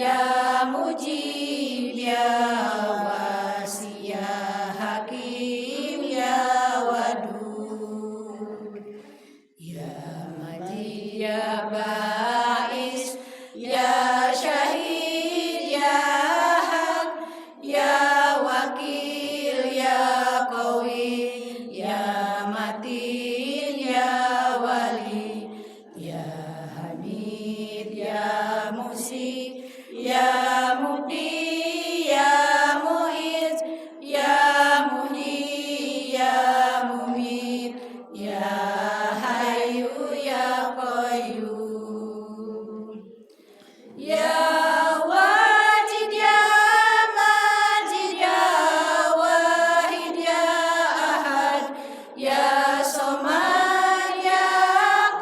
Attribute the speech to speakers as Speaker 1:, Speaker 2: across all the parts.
Speaker 1: ya mujib ya wasi ya hakim ya wadud, ya majid ya ba'is ya syahid ya haq ya wakil ya qawi ya matin ya wali ya hamid ya musi ya mubdi ya muiz ya muhyi ya mumit ya hayyu ya qayyum, ya wajid ya majid ya wahid ya ahad ya somad ya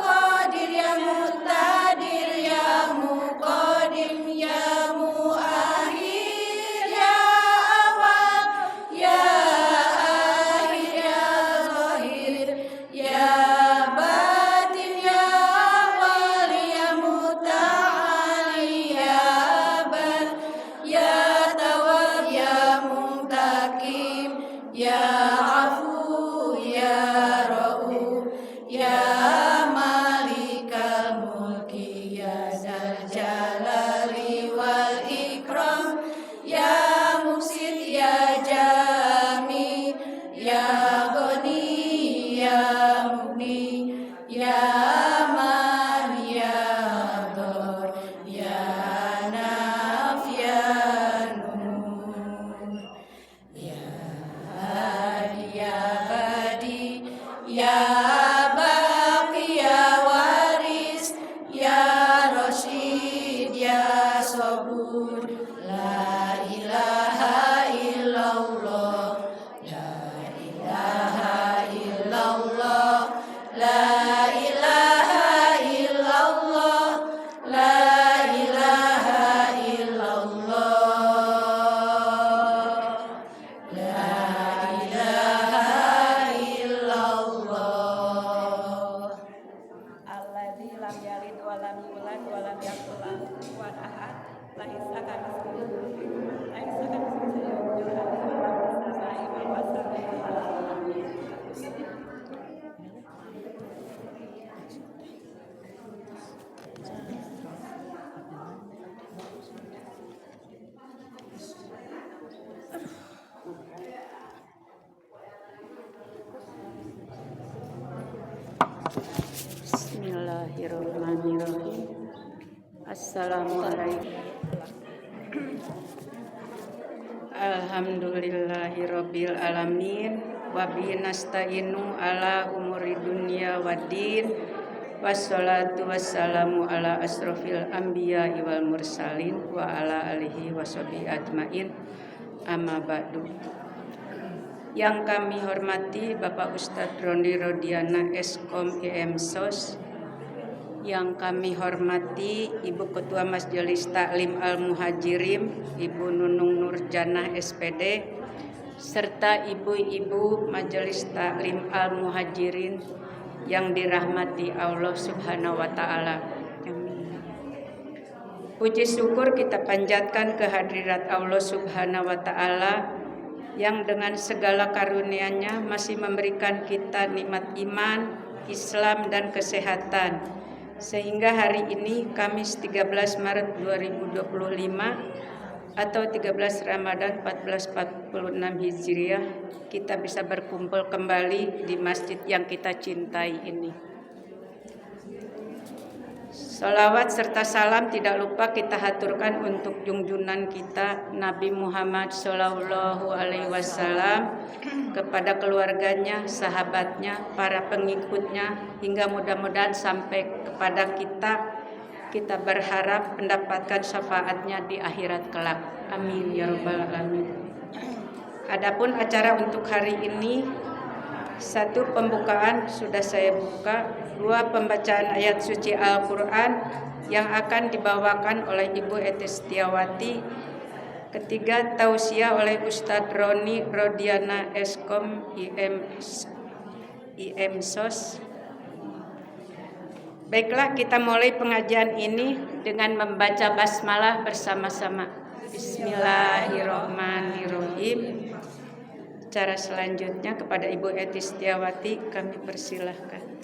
Speaker 1: qadir ya muqtadir ya muqaddim ya muakhir ya awal ya akhir ya zahir ya batin ya wali ya muta'ali ya abad ya tawab ya muntakim ya afu ya ra'uf ya malikal mulki ya zal jalali wal ikram ya muqsit ya jami ya ghani ya mugni ya man ya dhar ya naf ya nur ya hadi ya badi ya baqi ya waris ya rasyid ya sabur, la ilaha illallah la ilaha illallah la ilaha illallah la ilaha illallah la ilaha illallah.
Speaker 2: Alladzi lam yalid wa lam yulad wa lam yakul lahu kufuwan ahad. Laisa kamitslihi syai'un wa huwa as-sami'ul basir. Bismillahirrahmanirrahim. Assalamualaikum. Alhamdulillahirabbil alamin wa bihi nasta'inu ala umuri dunya waddin wassalatu wassalamu ala asrofil anbiya'i wal mursalin wa ala alihi washabihi ajmain, amma ba'du. Yang kami hormati Bapak Ustadz Rondi Rodiana Eskom IMSOS, yang kami hormati Ibu Ketua Majelis Taklim Al-Muhajirin Ibu Nunung Nurjanah SPD, serta ibu-ibu Majelis Taklim Al-Muhajirin yang dirahmati Allah Subhanahu wa Ta'ala. Puji syukur kita panjatkan kehadirat Allah Subhanahu wa Ta'ala yang dengan segala karunia-Nya masih memberikan kita nikmat iman, Islam dan kesehatan, sehingga hari ini Kamis 13 Maret 2025 atau 13 Ramadan 1446 Hijriah, kita bisa berkumpul kembali di masjid yang kita cintai ini. Salawat serta salam tidak lupa kita haturkan untuk junjungan kita Nabi Muhammad Sallallahu Alaihi Wasallam, kepada keluarganya, sahabatnya, para pengikutnya, hingga mudah-mudahan sampai kepada kita berharap mendapatkan syafaatnya di akhirat kelak. Amin ya rabbal alamin. Adapun acara untuk hari ini, 1 pembukaan sudah saya buka, 2 pembacaan ayat suci Al-Quran yang akan dibawakan oleh Ibu Eti Setiawati, 3 tausiah oleh Ustadz Roni Rodiana Eskom IMSOS, Baiklah, kita mulai pengajian ini dengan membaca basmalah bersama-sama. Bismillahirrahmanirrahim. Cara selanjutnya kepada Ibu Eti Setiawati kami persilahkan.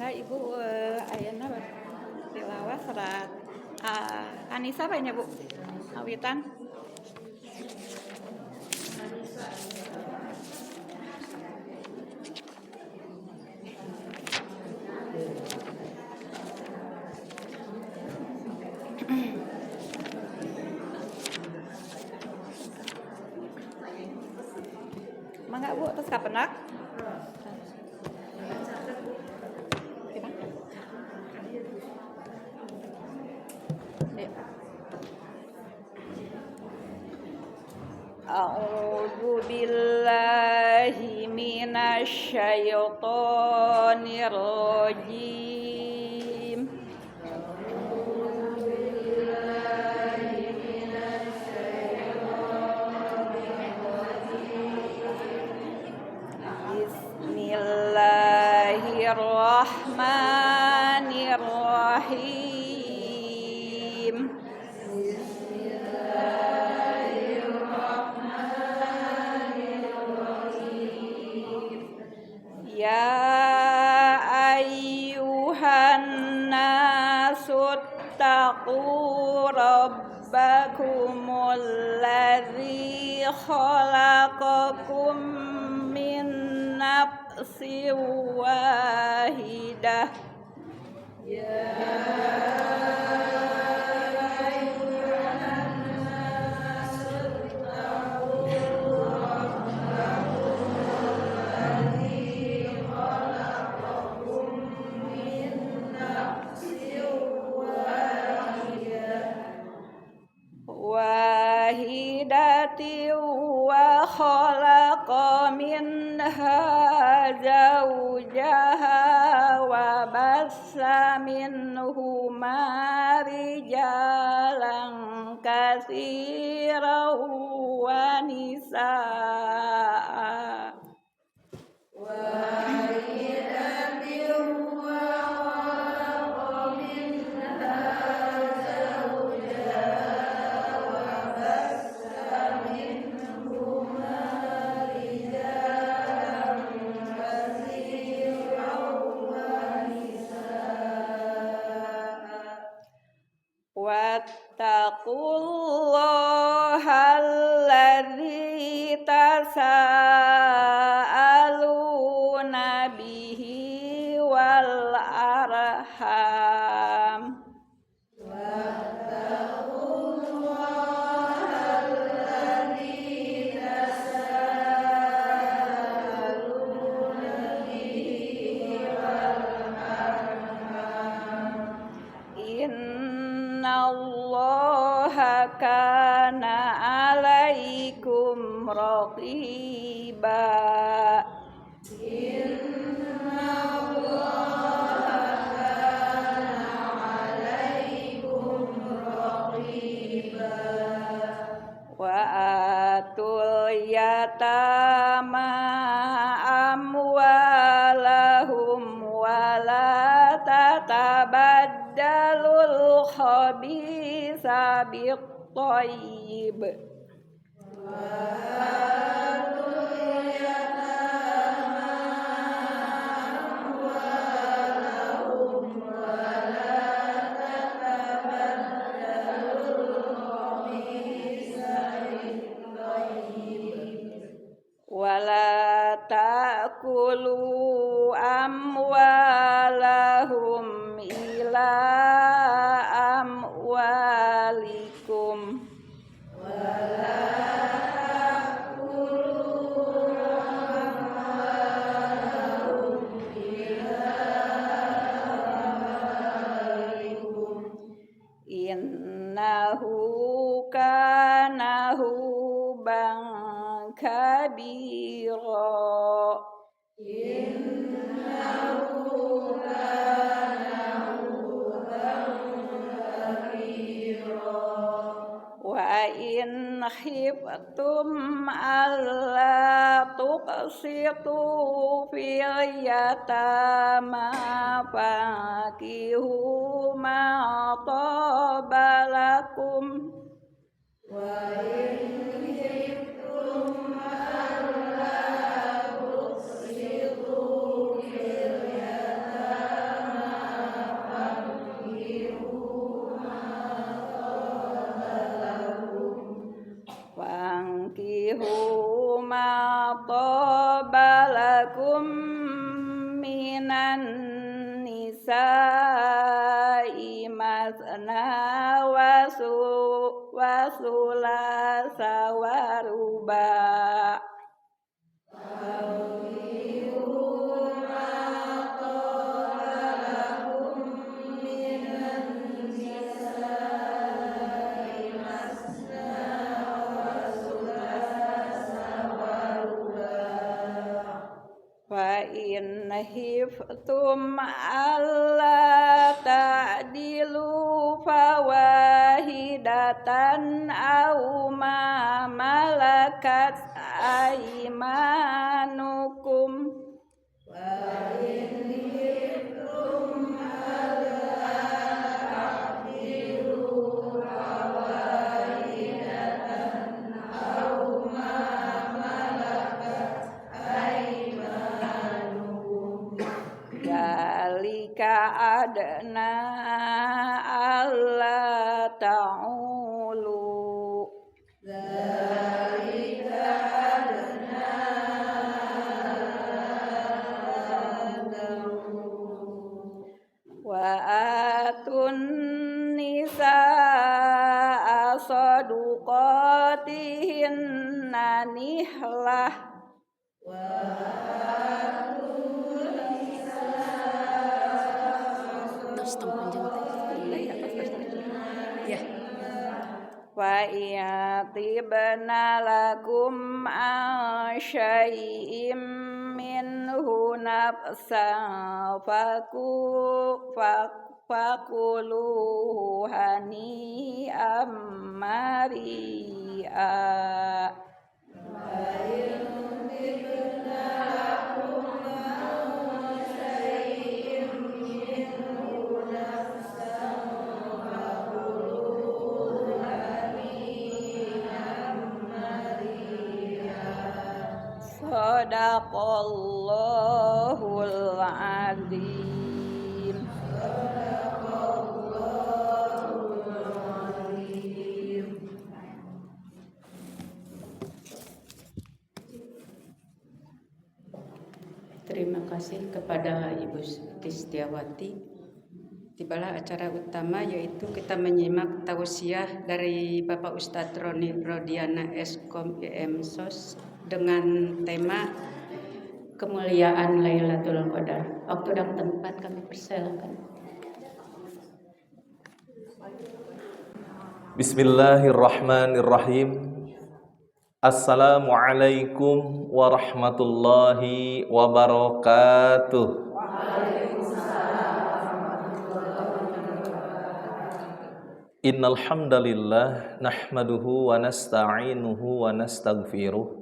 Speaker 3: Enggak Ibu, ayeuna tilawah serat Anissa banyak Bu awitan. Mangga Bu, terus kapenak? A'udzu billahi minasy syaithanir rajim. Bismillahirrahmanirrahim. Ya ayyuhan nasu taqu rabbakumul ladzi khalaqakum min nafsin wahidah. Wahidatin wa khalaqa minha zawjaha wa bassa minhuma rijalan katsiran wa nisaa. Wattaqullaha alladzi tasaaluna bihi wal arham. Innallaha kana alaikum raqiba. Wa atul yatama amwalahum wa la tatabaddalul khabisa bit-thayyib. Wala ta'kulu amwalahum ila amwalikum. Innahu kana huban kabira. khiftum alla tuqsitu fil yatama fankihu ma taba lakum fankihu ma taba lakum minan nisa'i masna wa sulasa wa ruba'. Fa in khiftum alla ta'dilu fawahidatan aw ma malakat aymanukum dalika adna alla ta'ulu wa atun nisaa saduqatihinna nihlah wa yatibna lakum an syai'im minhu nafsan fakuluhu hani'am mari'a. Sadaqallahul azim.
Speaker 2: Terima kasih kepada Ibu Tistiawati. Tibalah acara utama, yaitu kita menyimak tausiah dari Bapak Ustadz Roni Rodiana Eskom IM-SOS dengan tema kemuliaan Lailatul Qadar. Waktu dan tempat kami persilakan.
Speaker 4: Bismillahirrahmanirrahim. Assalamualaikum warahmatullahi wabarakatuh. Innal hamdalillah nahmaduhu wa nasta'inuhu wa nastaghfiruh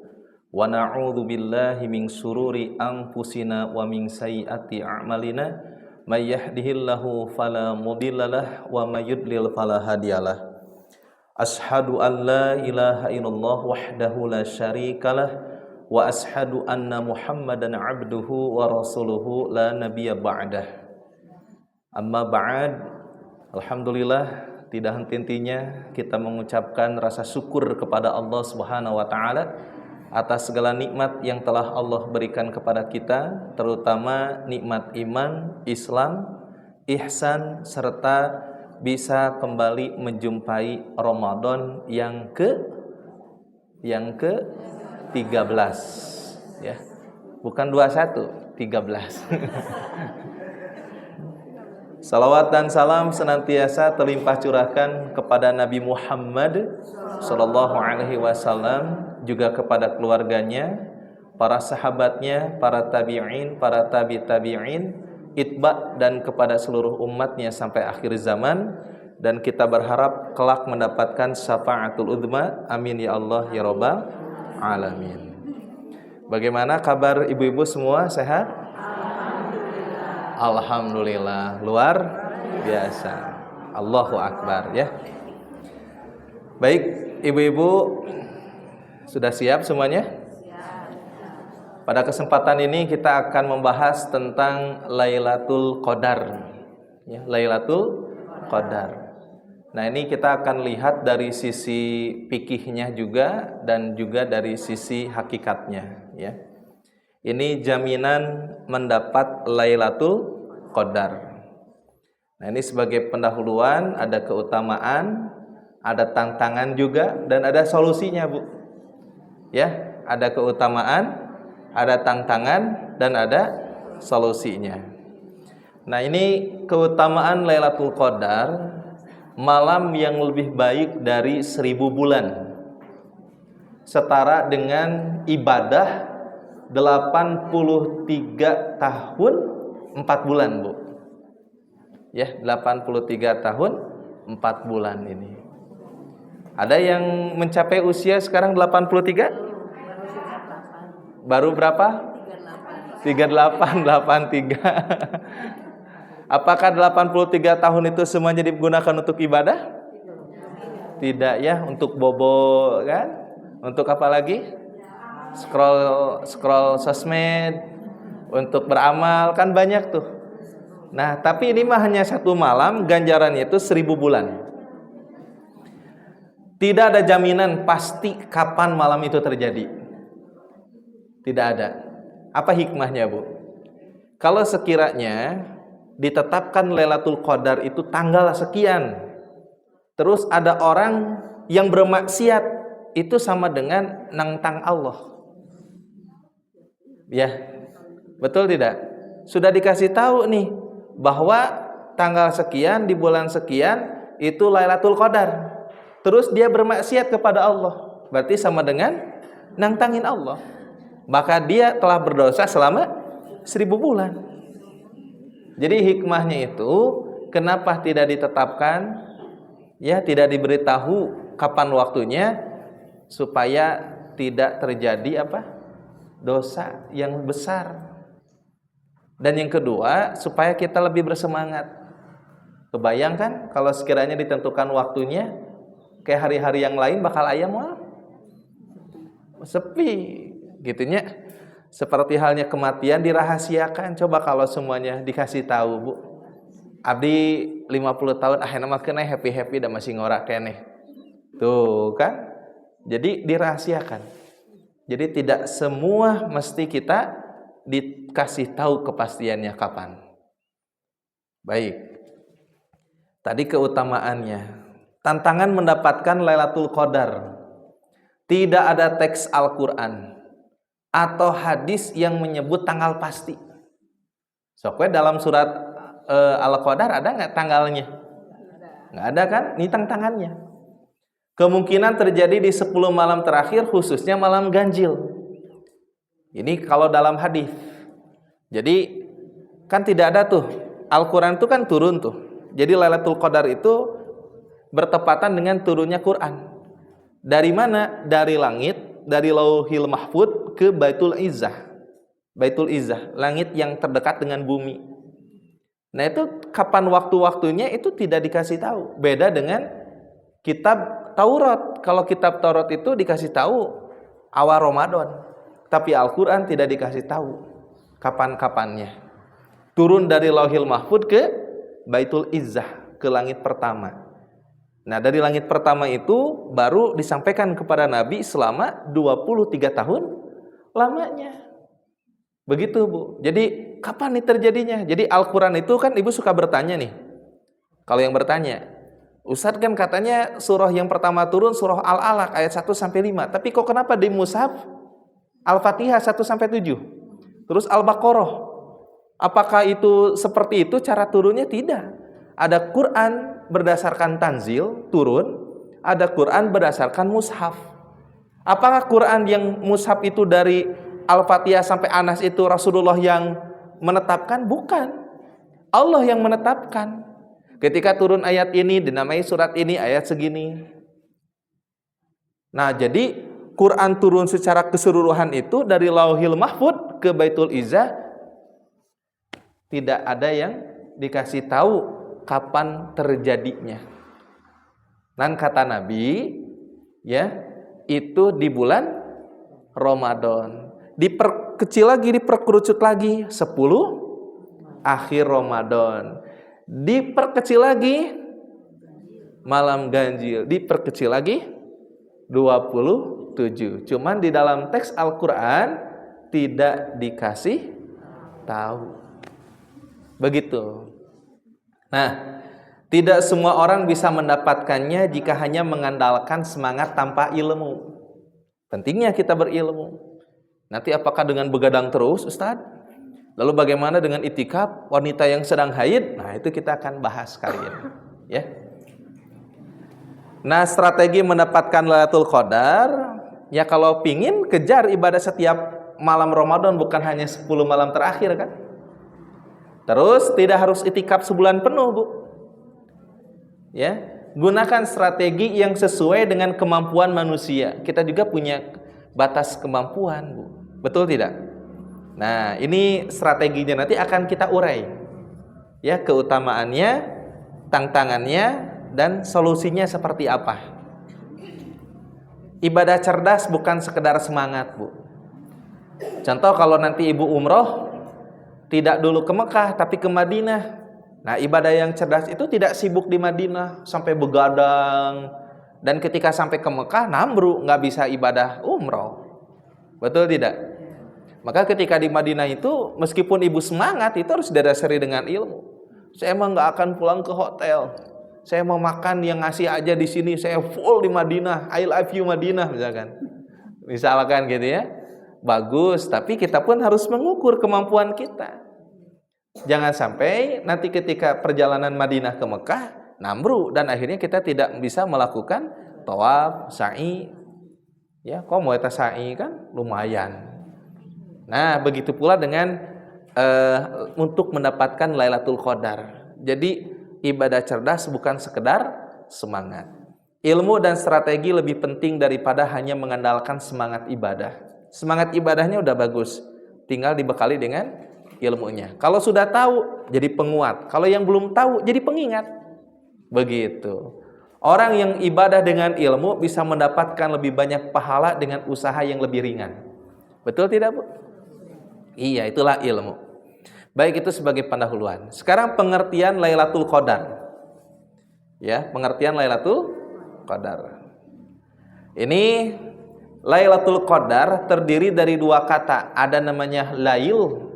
Speaker 4: wa na'udzu billahi min sururi anfusina wa min sayyiati a'malina may yahdihillahu fala mudhillalah wa may yudlil fala hadiyalah. Ashhadu an la ilaha illallah wahdahu la syarikalah wa ashhadu anna Muhammadan abduhu wa rasuluhu la nabiyya ba'dah. Amma ba'd. Alhamdulillah, tidak henti-hentinya kita mengucapkan rasa syukur kepada Allah Subhanahu wa taala atas segala nikmat yang telah Allah berikan kepada kita, terutama nikmat iman, Islam, ihsan, serta bisa kembali menjumpai Ramadan yang ke-13 ya. Bukan 21, 13. Salawat dan salam senantiasa terlimpah curahkan kepada Nabi Muhammad sallallahu alaihi wasallam, juga kepada keluarganya, para sahabatnya, para tabi'in, para tabi'in, itba' dan kepada seluruh umatnya sampai akhir zaman. dan kita berharap kelak mendapatkan syafaatul udzma. Amin ya Allah ya rabbal alamin. Bagaimana kabar ibu-ibu semua, sehat? Alhamdulillah, luar biasa. Allahu akbar ya. Baik, ibu-ibu sudah siap semuanya? Pada kesempatan ini kita akan membahas tentang Lailatul Qadar. Ya, Lailatul Qadar. Nah, ini kita akan lihat dari sisi fikihnya juga dan juga dari sisi hakikatnya, ya. Ini jaminan mendapat Lailatul Qadar. Nah, ini sebagai pendahuluan, ada keutamaan, ada tantangan juga dan ada solusinya, Bu. Ya, ada keutamaan, ada tantangan dan ada solusinya. Nah, ini keutamaan Lailatul Qadar, malam yang lebih baik dari 1000 bulan, setara dengan ibadah 83 tahun 4 bulan, Bu. Ya, 83 tahun 4 bulan ini. Ada yang mencapai usia sekarang 83? Baru berapa? 38, 83. Apakah 83 tahun itu semuanya digunakan untuk ibadah? Tidak ya, untuk bobo kan? Untuk apa lagi? Scroll sosmed, untuk beramal, kan banyak tuh. Nah, tapi ini mah hanya 1 malam, ganjarannya itu 1000 bulan. Tidak ada jaminan pasti kapan malam itu terjadi. Tidak ada. Apa hikmahnya, Bu? Kalau sekiranya ditetapkan Lailatul Qadar itu tanggal sekian, terus ada orang yang bermaksiat, itu sama dengan nantang Allah. Ya, betul tidak? Sudah dikasih tahu nih bahwa tanggal sekian di bulan sekian itu Lailatul Qadar. Terus dia bermaksiat kepada Allah, berarti sama dengan nantangin Allah. Maka dia telah berdosa selama 1000 bulan. Jadi hikmahnya itu kenapa tidak ditetapkan, ya, tidak diberitahu kapan waktunya, supaya tidak terjadi dosa yang besar. Dan yang kedua, supaya kita lebih bersemangat. Kebayangkan kalau sekiranya ditentukan waktunya kayak hari-hari yang lain, bakal ayam sepi gitunya. Seperti halnya kematian dirahasiakan. Coba kalau semuanya dikasih tahu, Bu. Abdi 50 tahun mah kena happy-happy dan masih ngorak keneh. Tuh kan? Jadi dirahasiakan. Jadi tidak semua mesti kita dikasih tahu kepastiannya kapan. Baik. Tadi keutamaannya. Tantangan mendapatkan Lailatul Qadar. Tidak ada teks Al-Qur'an atau hadis yang menyebut tanggal pasti. Sokwe dalam surat Al-Qadar ada nggak tanggalnya? Nggak ada kan? Ini tantangannya. Kemungkinan terjadi di 10 malam terakhir, khususnya malam ganjil. Ini kalau dalam hadis. Jadi kan tidak ada tuh. Al-Quran itu kan turun tuh. Jadi Lailatul Qadar itu bertepatan dengan turunnya Quran. Dari mana? Dari langit, dari Lauhil Mahfud ke Baitul Izzah. Baitul Izzah, langit yang terdekat dengan bumi. Nah, itu kapan waktu-waktunya itu tidak dikasih tahu. Beda dengan kitab Taurat. Kalau kitab Taurat itu dikasih tahu awal Ramadan. Tapi Al-Quran tidak dikasih tahu kapan-kapannya. Turun dari Lauhil Mahfud ke Baitul Izzah, ke langit pertama. Nah, dari langit pertama itu baru disampaikan kepada Nabi selama 23 tahun lamanya. Begitu, Bu. Jadi kapan nih terjadinya? Jadi Al-Quran itu kan Ibu suka bertanya nih. Kalau yang bertanya, Ustadz kan katanya surah yang pertama turun surah Al-Alaq ayat 1-5. Tapi kok kenapa di mushaf Al-Fatihah 1-7? Terus Al-Baqarah. Apakah itu seperti itu cara turunnya? Tidak. Ada Quran berdasarkan tanzil turun, ada Quran berdasarkan mushaf. Apakah Quran yang mushaf itu dari Al-Fatihah sampai Anas itu Rasulullah yang menetapkan? Bukan. Allah yang menetapkan. Ketika turun ayat ini dinamai surat ini ayat segini. Nah, jadi Quran turun secara keseluruhan itu dari Lauhil Mahfud ke Baitul Izzah, tidak ada yang dikasih tahu kapan terjadinya. Dan kata Nabi, ya, itu di bulan Ramadan. Diperkecil lagi, diperkerucut lagi 10 akhir Ramadan. Diperkecil lagi malam ganjil, diperkecil lagi 27. Cuman di dalam teks Al-Qur'an tidak dikasih tahu. Begitu. Nah, tidak semua orang bisa mendapatkannya jika hanya mengandalkan semangat tanpa ilmu. Pentingnya kita berilmu. Nanti apakah dengan begadang terus, Ustaz? Lalu bagaimana dengan itikaf wanita yang sedang haid? Nah, itu kita akan bahas kali ini, ya. Nah, strategi mendapatkan Lailatul Qadar, ya kalau pingin kejar ibadah setiap malam Ramadan, bukan hanya 10 malam terakhir kan. Terus tidak harus itikaf sebulan penuh, Bu. Ya, gunakan strategi yang sesuai dengan kemampuan manusia. Kita juga punya batas kemampuan, Bu. Betul tidak? Nah, ini strateginya nanti akan kita urai. Ya, keutamaannya, tantangannya, dan solusinya seperti apa. Ibadah cerdas bukan sekedar semangat, Bu. Contoh kalau nanti Ibu umroh, tidak dulu ke Mekah tapi ke Madinah. Nah, ibadah yang cerdas itu tidak sibuk di Madinah sampai begadang, dan ketika sampai ke Mekah nambruk, nggak bisa ibadah umroh. Betul tidak? Maka ketika di Madinah itu, meskipun ibu semangat, itu harus didasari dengan ilmu. Saya emang nggak akan pulang ke hotel. Saya mau makan yang ngasih aja di sini. Saya full di Madinah. I love you Madinah, misalkan gitu ya. Bagus, tapi kita pun harus mengukur kemampuan kita. Jangan sampai nanti ketika perjalanan Madinah ke Mekah nambruk, dan akhirnya kita tidak bisa melakukan tawaf, sa'i. Ya, kok mau eta sa'i kan lumayan. Nah, begitu pula dengan untuk mendapatkan Lailatul Qadar. Jadi ibadah cerdas bukan sekedar semangat. Ilmu dan strategi lebih penting daripada hanya mengandalkan semangat ibadah. Semangat ibadahnya udah bagus, tinggal dibekali dengan ilmunya. Kalau sudah tahu, jadi penguat. Kalau yang belum tahu, jadi pengingat. Begitu. Orang yang ibadah dengan ilmu bisa mendapatkan lebih banyak pahala dengan usaha yang lebih ringan. Betul tidak, Bu? Iya, itulah ilmu. Baik, itu sebagai pendahuluan. Sekarang pengertian Lailatul Qadar. Ya, pengertian Lailatul Qadar. Ini Lailatul Qadar terdiri dari dua kata. Ada namanya lail.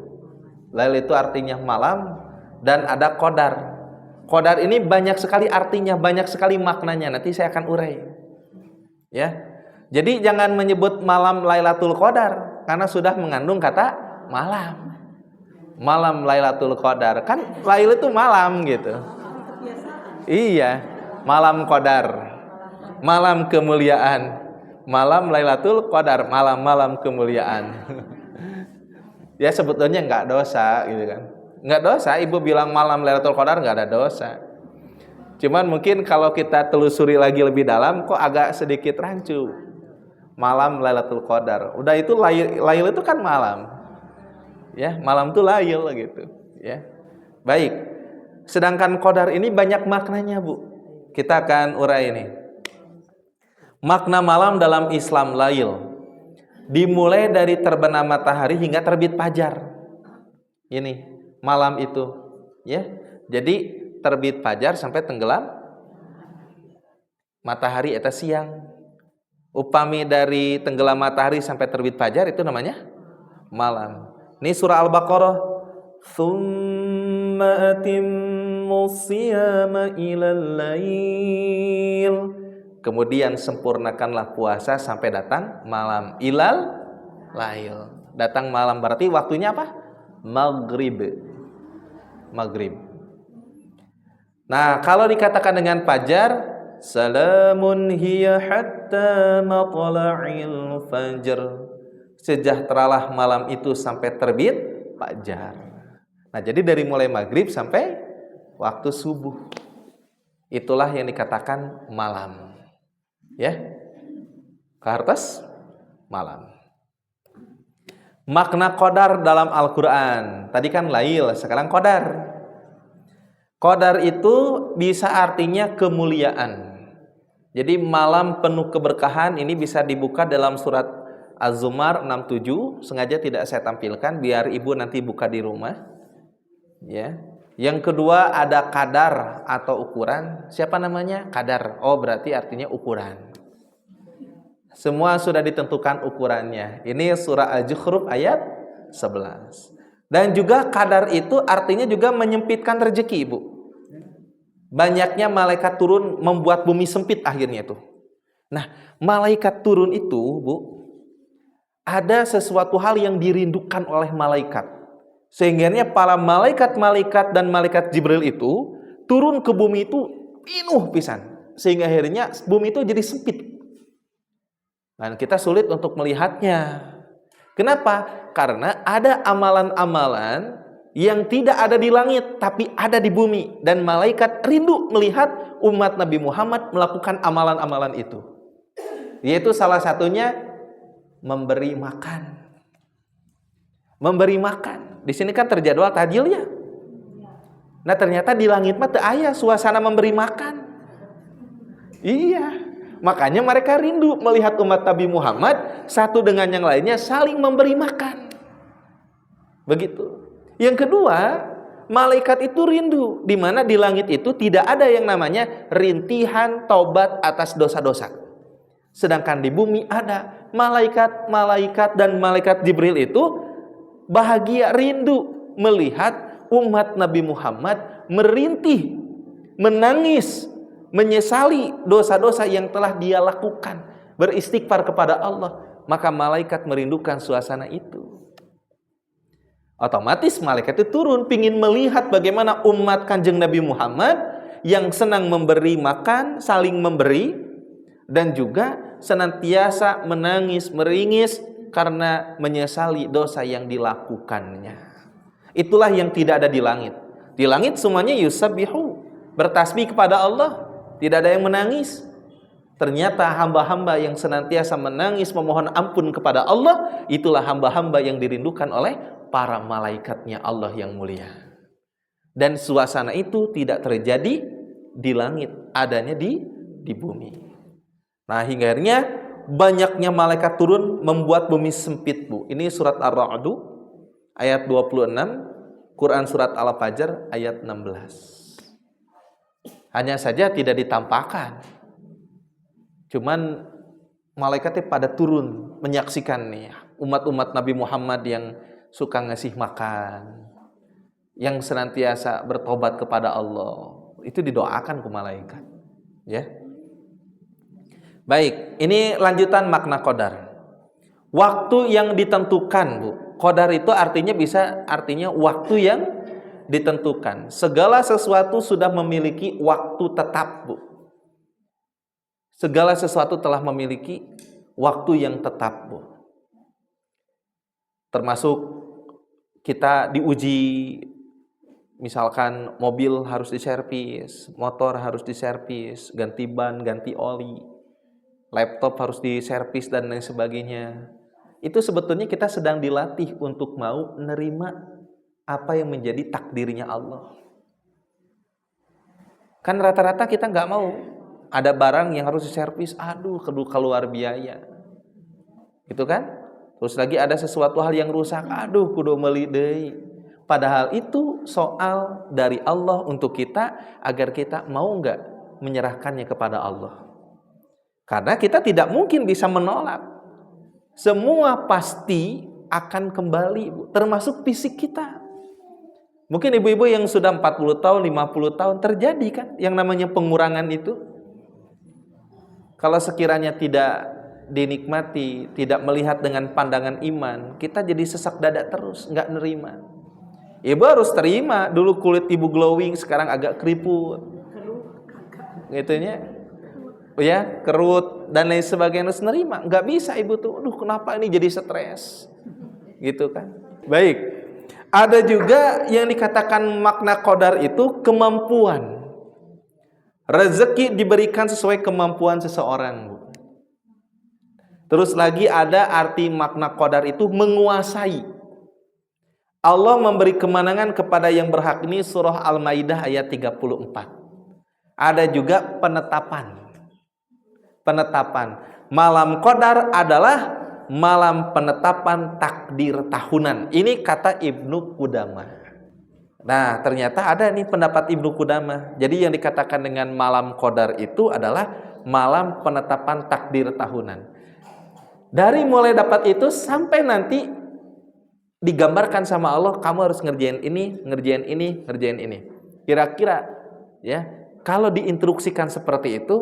Speaker 4: Lail itu artinya malam, dan ada qadar. Qadar ini banyak sekali artinya, banyak sekali maknanya. Nanti saya akan urai. Ya. Jadi jangan menyebut malam Lailatul Qadar karena sudah mengandung kata malam. Malam Lailatul Qadar. Kan lail itu malam gitu. Iya, malam Qadar. Malam kemuliaan. Malam Lailatul Qadar, malam-malam kemuliaan. Ya, sebetulnya enggak dosa gitu kan. Enggak dosa ibu bilang malam Lailatul Qadar, enggak ada dosa. Cuman mungkin kalau kita telusuri lagi lebih dalam kok agak sedikit rancu. Malam Lailatul Qadar. Udah itu lail itu kan malam. Ya, malam itu lail gitu, ya. Baik. Sedangkan qadar ini banyak maknanya, Bu. Kita akan urai ini. Makna malam dalam Islam lail dimulai dari terbenam matahari hingga terbit fajar. Ini malam itu, ya. Jadi terbit fajar sampai tenggelam matahari eta siang. Upami dari tenggelam matahari sampai terbit fajar itu namanya malam. Ini surah Al-Baqarah. Tsumma atimmus siyama ilal lail. Kemudian sempurnakanlah puasa sampai datang malam. Ilal lail. Datang malam berarti waktunya apa? Maghrib. Maghrib. Nah, kalau dikatakan dengan fajar, salamun hiya hatta matla'il fajr. Sejahteralah malam itu sampai terbit fajar. Nah, jadi dari mulai maghrib sampai waktu subuh. Itulah yang dikatakan malam. Ya. Kahartos malam. Makna qadar dalam Al-Qur'an. Tadi kan lail, sekarang qadar. Qadar itu bisa artinya kemuliaan. Jadi malam penuh keberkahan ini bisa dibuka dalam surat Az-Zumar 67. Sengaja tidak saya tampilkan biar ibu nanti buka di rumah. Ya. Yang kedua ada kadar atau ukuran. Siapa namanya? Kadar. Oh, berarti artinya ukuran. Semua sudah ditentukan ukurannya. Ini surah Al-Zukhruf ayat 11. Dan juga kadar itu artinya juga menyempitkan rezeki, Ibu. Banyaknya malaikat turun membuat bumi sempit akhirnya itu. Nah, malaikat turun itu, Bu, ada sesuatu hal yang dirindukan oleh malaikat. Sehingga para malaikat-malaikat dan malaikat Jibril itu turun ke bumi itu penuh pisan. Sehingga akhirnya bumi itu jadi sempit. Dan kita sulit untuk melihatnya. Kenapa? Karena ada amalan-amalan yang tidak ada di langit tapi ada di bumi, dan malaikat rindu melihat umat Nabi Muhammad melakukan amalan-amalan itu. Yaitu salah satunya memberi makan. Memberi makan. Di sini kan terjadwal tajil ya. Nah, ternyata di langit mah teu aya suasana memberi makan. Iya. Makanya mereka rindu melihat umat Nabi Muhammad satu dengan yang lainnya saling memberi makan. Begitu. Yang kedua, malaikat itu rindu, di mana di langit itu tidak ada yang namanya rintihan taubat atas dosa-dosa. Sedangkan di bumi ada malaikat-malaikat dan malaikat Jibril itu bahagia rindu melihat umat Nabi Muhammad merintih, menangis, menyesali dosa-dosa yang telah dia lakukan, beristighfar kepada Allah. Maka malaikat merindukan suasana itu. Otomatis malaikat itu turun pingin melihat bagaimana umat Kanjeng Nabi Muhammad yang senang memberi makan, saling memberi, dan juga senantiasa menangis, meringis karena menyesali dosa yang dilakukannya. Itulah yang tidak ada di langit. Di langit semuanya yusabbihu, bertasbih kepada Allah. Tidak ada yang menangis. Ternyata hamba-hamba yang senantiasa menangis memohon ampun kepada Allah, itulah hamba-hamba yang dirindukan oleh para malaikatnya Allah yang mulia. Dan suasana itu tidak terjadi di langit, adanya di bumi. Nah, hingga akhirnya banyaknya malaikat turun membuat bumi sempit, Bu. Ini surat Ar-Ra'd ayat 26, Quran surat Al-Fajr ayat 16. Hanya saja tidak ditampakkan. Cuman malaikatnya pada turun menyaksikan nih umat-umat Nabi Muhammad yang suka ngasih makan, yang senantiasa bertobat kepada Allah. Itu didoakan ke malaikat. Ya. Baik, ini lanjutan makna qadar. Waktu yang ditentukan, Bu. Qadar itu artinya waktu yang ditentukan. Segala sesuatu sudah memiliki waktu tetap, Bu. Segala sesuatu telah memiliki waktu yang tetap, Bu. Termasuk kita diuji, misalkan mobil harus diservis, motor harus diservis, ganti ban, ganti oli, laptop harus diservis dan lain sebagainya. Itu sebetulnya kita sedang dilatih untuk mau menerima apa yang menjadi takdirnya Allah. Kan rata-rata kita nggak mau ada barang yang harus diservis, keluar biaya, gitu kan? Terus lagi ada sesuatu hal yang rusak, kudu meuli deui. Padahal itu soal dari Allah untuk kita agar kita mau nggak menyerahkannya kepada Allah. Karena kita tidak mungkin bisa menolak. Semua pasti akan kembali, Bu, termasuk fisik kita. Mungkin ibu-ibu yang sudah 40 tahun, 50 tahun terjadi kan yang namanya pengurangan itu. Kalau sekiranya tidak dinikmati, tidak melihat dengan pandangan iman, kita jadi sesak dada terus, nggak nerima. Ibu harus terima, dulu kulit ibu glowing, sekarang agak keriput. Gitunya. Ya, kerut dan lain sebagainya, harus nerima. Nggak bisa ibu tuh, kenapa ini jadi stres? Gitu kan. Baik. Ada juga yang dikatakan makna qadar itu kemampuan. Rezeki diberikan sesuai kemampuan seseorang, Bu. Terus lagi ada arti makna qadar itu menguasai. Allah memberi kemenangan kepada yang berhak, ini surah Al-Maidah ayat 34. Ada juga penetapan. Malam qadar adalah malam penetapan takdir tahunan. Ini kata Ibnu Qudamah. Nah, ternyata ada nih pendapat Ibnu Qudamah. Jadi yang dikatakan dengan malam qadar itu adalah malam penetapan takdir tahunan. Dari mulai dapat itu sampai nanti digambarkan sama Allah, kamu harus ngerjain ini, ngerjain ini, ngerjain ini. Kira-kira ya, kalau diinstruksikan seperti itu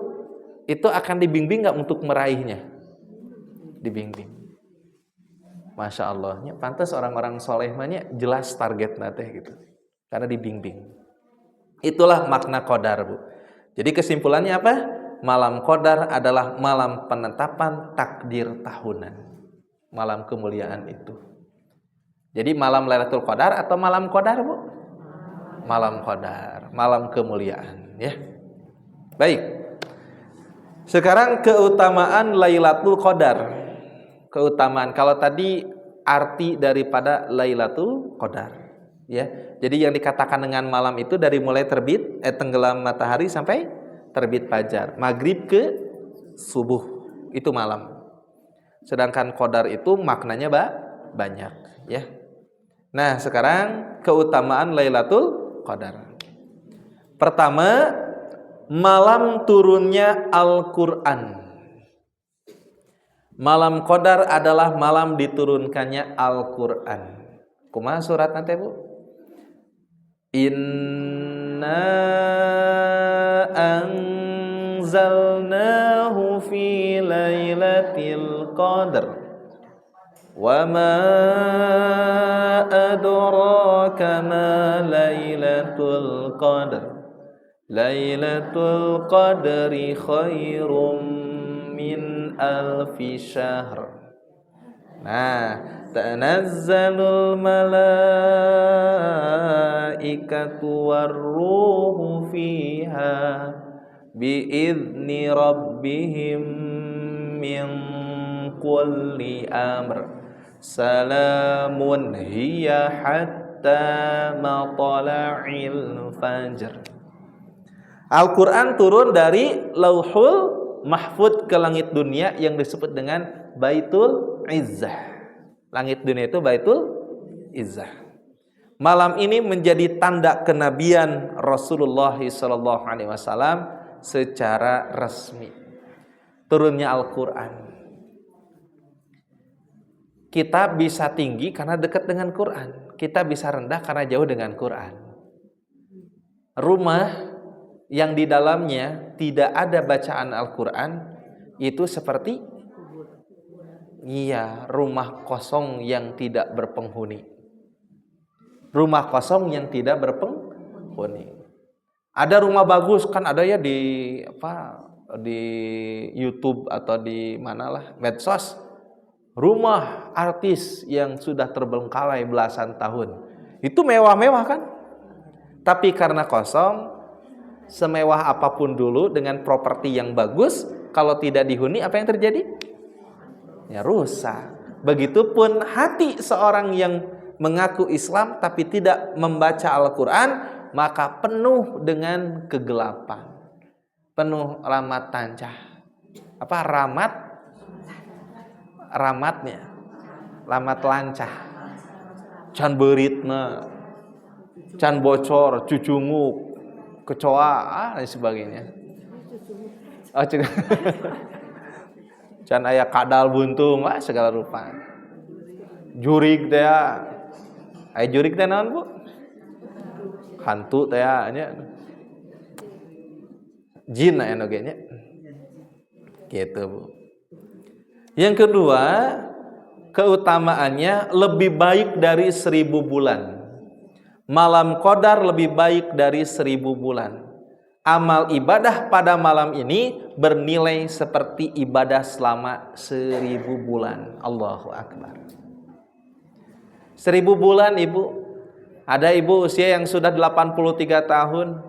Speaker 4: akan dibimbing nggak untuk meraihnya? Dibimbing. Masya Allahnya, pantas orang-orang soleh mahnya jelas target nate gitu, karena dibimbing. Itulah makna qadar, Bu. Jadi kesimpulannya apa? Malam qadar adalah malam penetapan takdir tahunan, malam kemuliaan itu. Jadi malam Lailatul Qadar atau malam qadar, Bu? Malam qadar, malam kemuliaan, ya. Baik. Sekarang keutamaan Lailatul Qadar. Keutamaan, kalau tadi arti daripada Lailatul Qadar, ya. Jadi yang dikatakan dengan malam itu dari mulai tenggelam matahari sampai terbit fajar, maghrib ke subuh, itu malam. Sedangkan qadar itu maknanya banyak, ya. Nah, sekarang keutamaan Lailatul Qadar. Pertama, malam turunnya Al-Qur'an. Malam qadar adalah malam diturunkannya Al-Qur'an. Kumaha surat nanti, Bu? Inna anzalnahu fi lailatul qadar wa ma adraka ma lailatul qadar. Lailatul qadri khairum min alfi syahr. Nah, tanazzalul malaikatu warruhu fiha biizni rabbihim min kulli amr. Salamun hiya hatta matla'il fajr. Al-Quran turun dari Lauhul Mahfud ke langit dunia yang disebut dengan Baitul Izzah. Langit dunia itu Baitul Izzah. Malam ini menjadi tanda kenabian Rasulullah SAW secara resmi. Turunnya Al-Quran. Kita bisa tinggi karena dekat dengan Quran. Kita bisa rendah karena jauh dengan Quran. Rumah yang di dalamnya tidak ada bacaan Al-Quran itu seperti rumah kosong yang tidak berpenghuni. Rumah kosong yang tidak berpenghuni. Ada rumah bagus kan, ada ya di YouTube atau di manalah medsos. Rumah artis yang sudah terbengkalai belasan tahun. Itu mewah-mewah kan? Tapi karena kosong, semewah apapun dulu dengan properti yang bagus, kalau tidak dihuni apa yang terjadi? Ya rusak. Begitupun hati seorang yang mengaku Islam tapi tidak membaca Al-Quran, maka penuh dengan kegelapan, penuh ramat tancah. Apa ramatnya? Ramat lancah. Can beritna, can bocor, cucunguk, kecoa, dan sebagainya. Oh, can aya kadal buntung, segala rupa. Jurig teh, aya jurig teh naon, Bu? Hantu teh nya. Jin aya nu ge nya. Gitu, Bu. Yang kedua, keutamaannya lebih baik dari 1000 bulan. Malam qadar lebih baik dari 1000 bulan. Amal ibadah pada malam ini bernilai seperti ibadah selama 1000 bulan. Allahu Akbar. 1000 bulan, Ibu. Ada ibu usia yang sudah 83 tahun.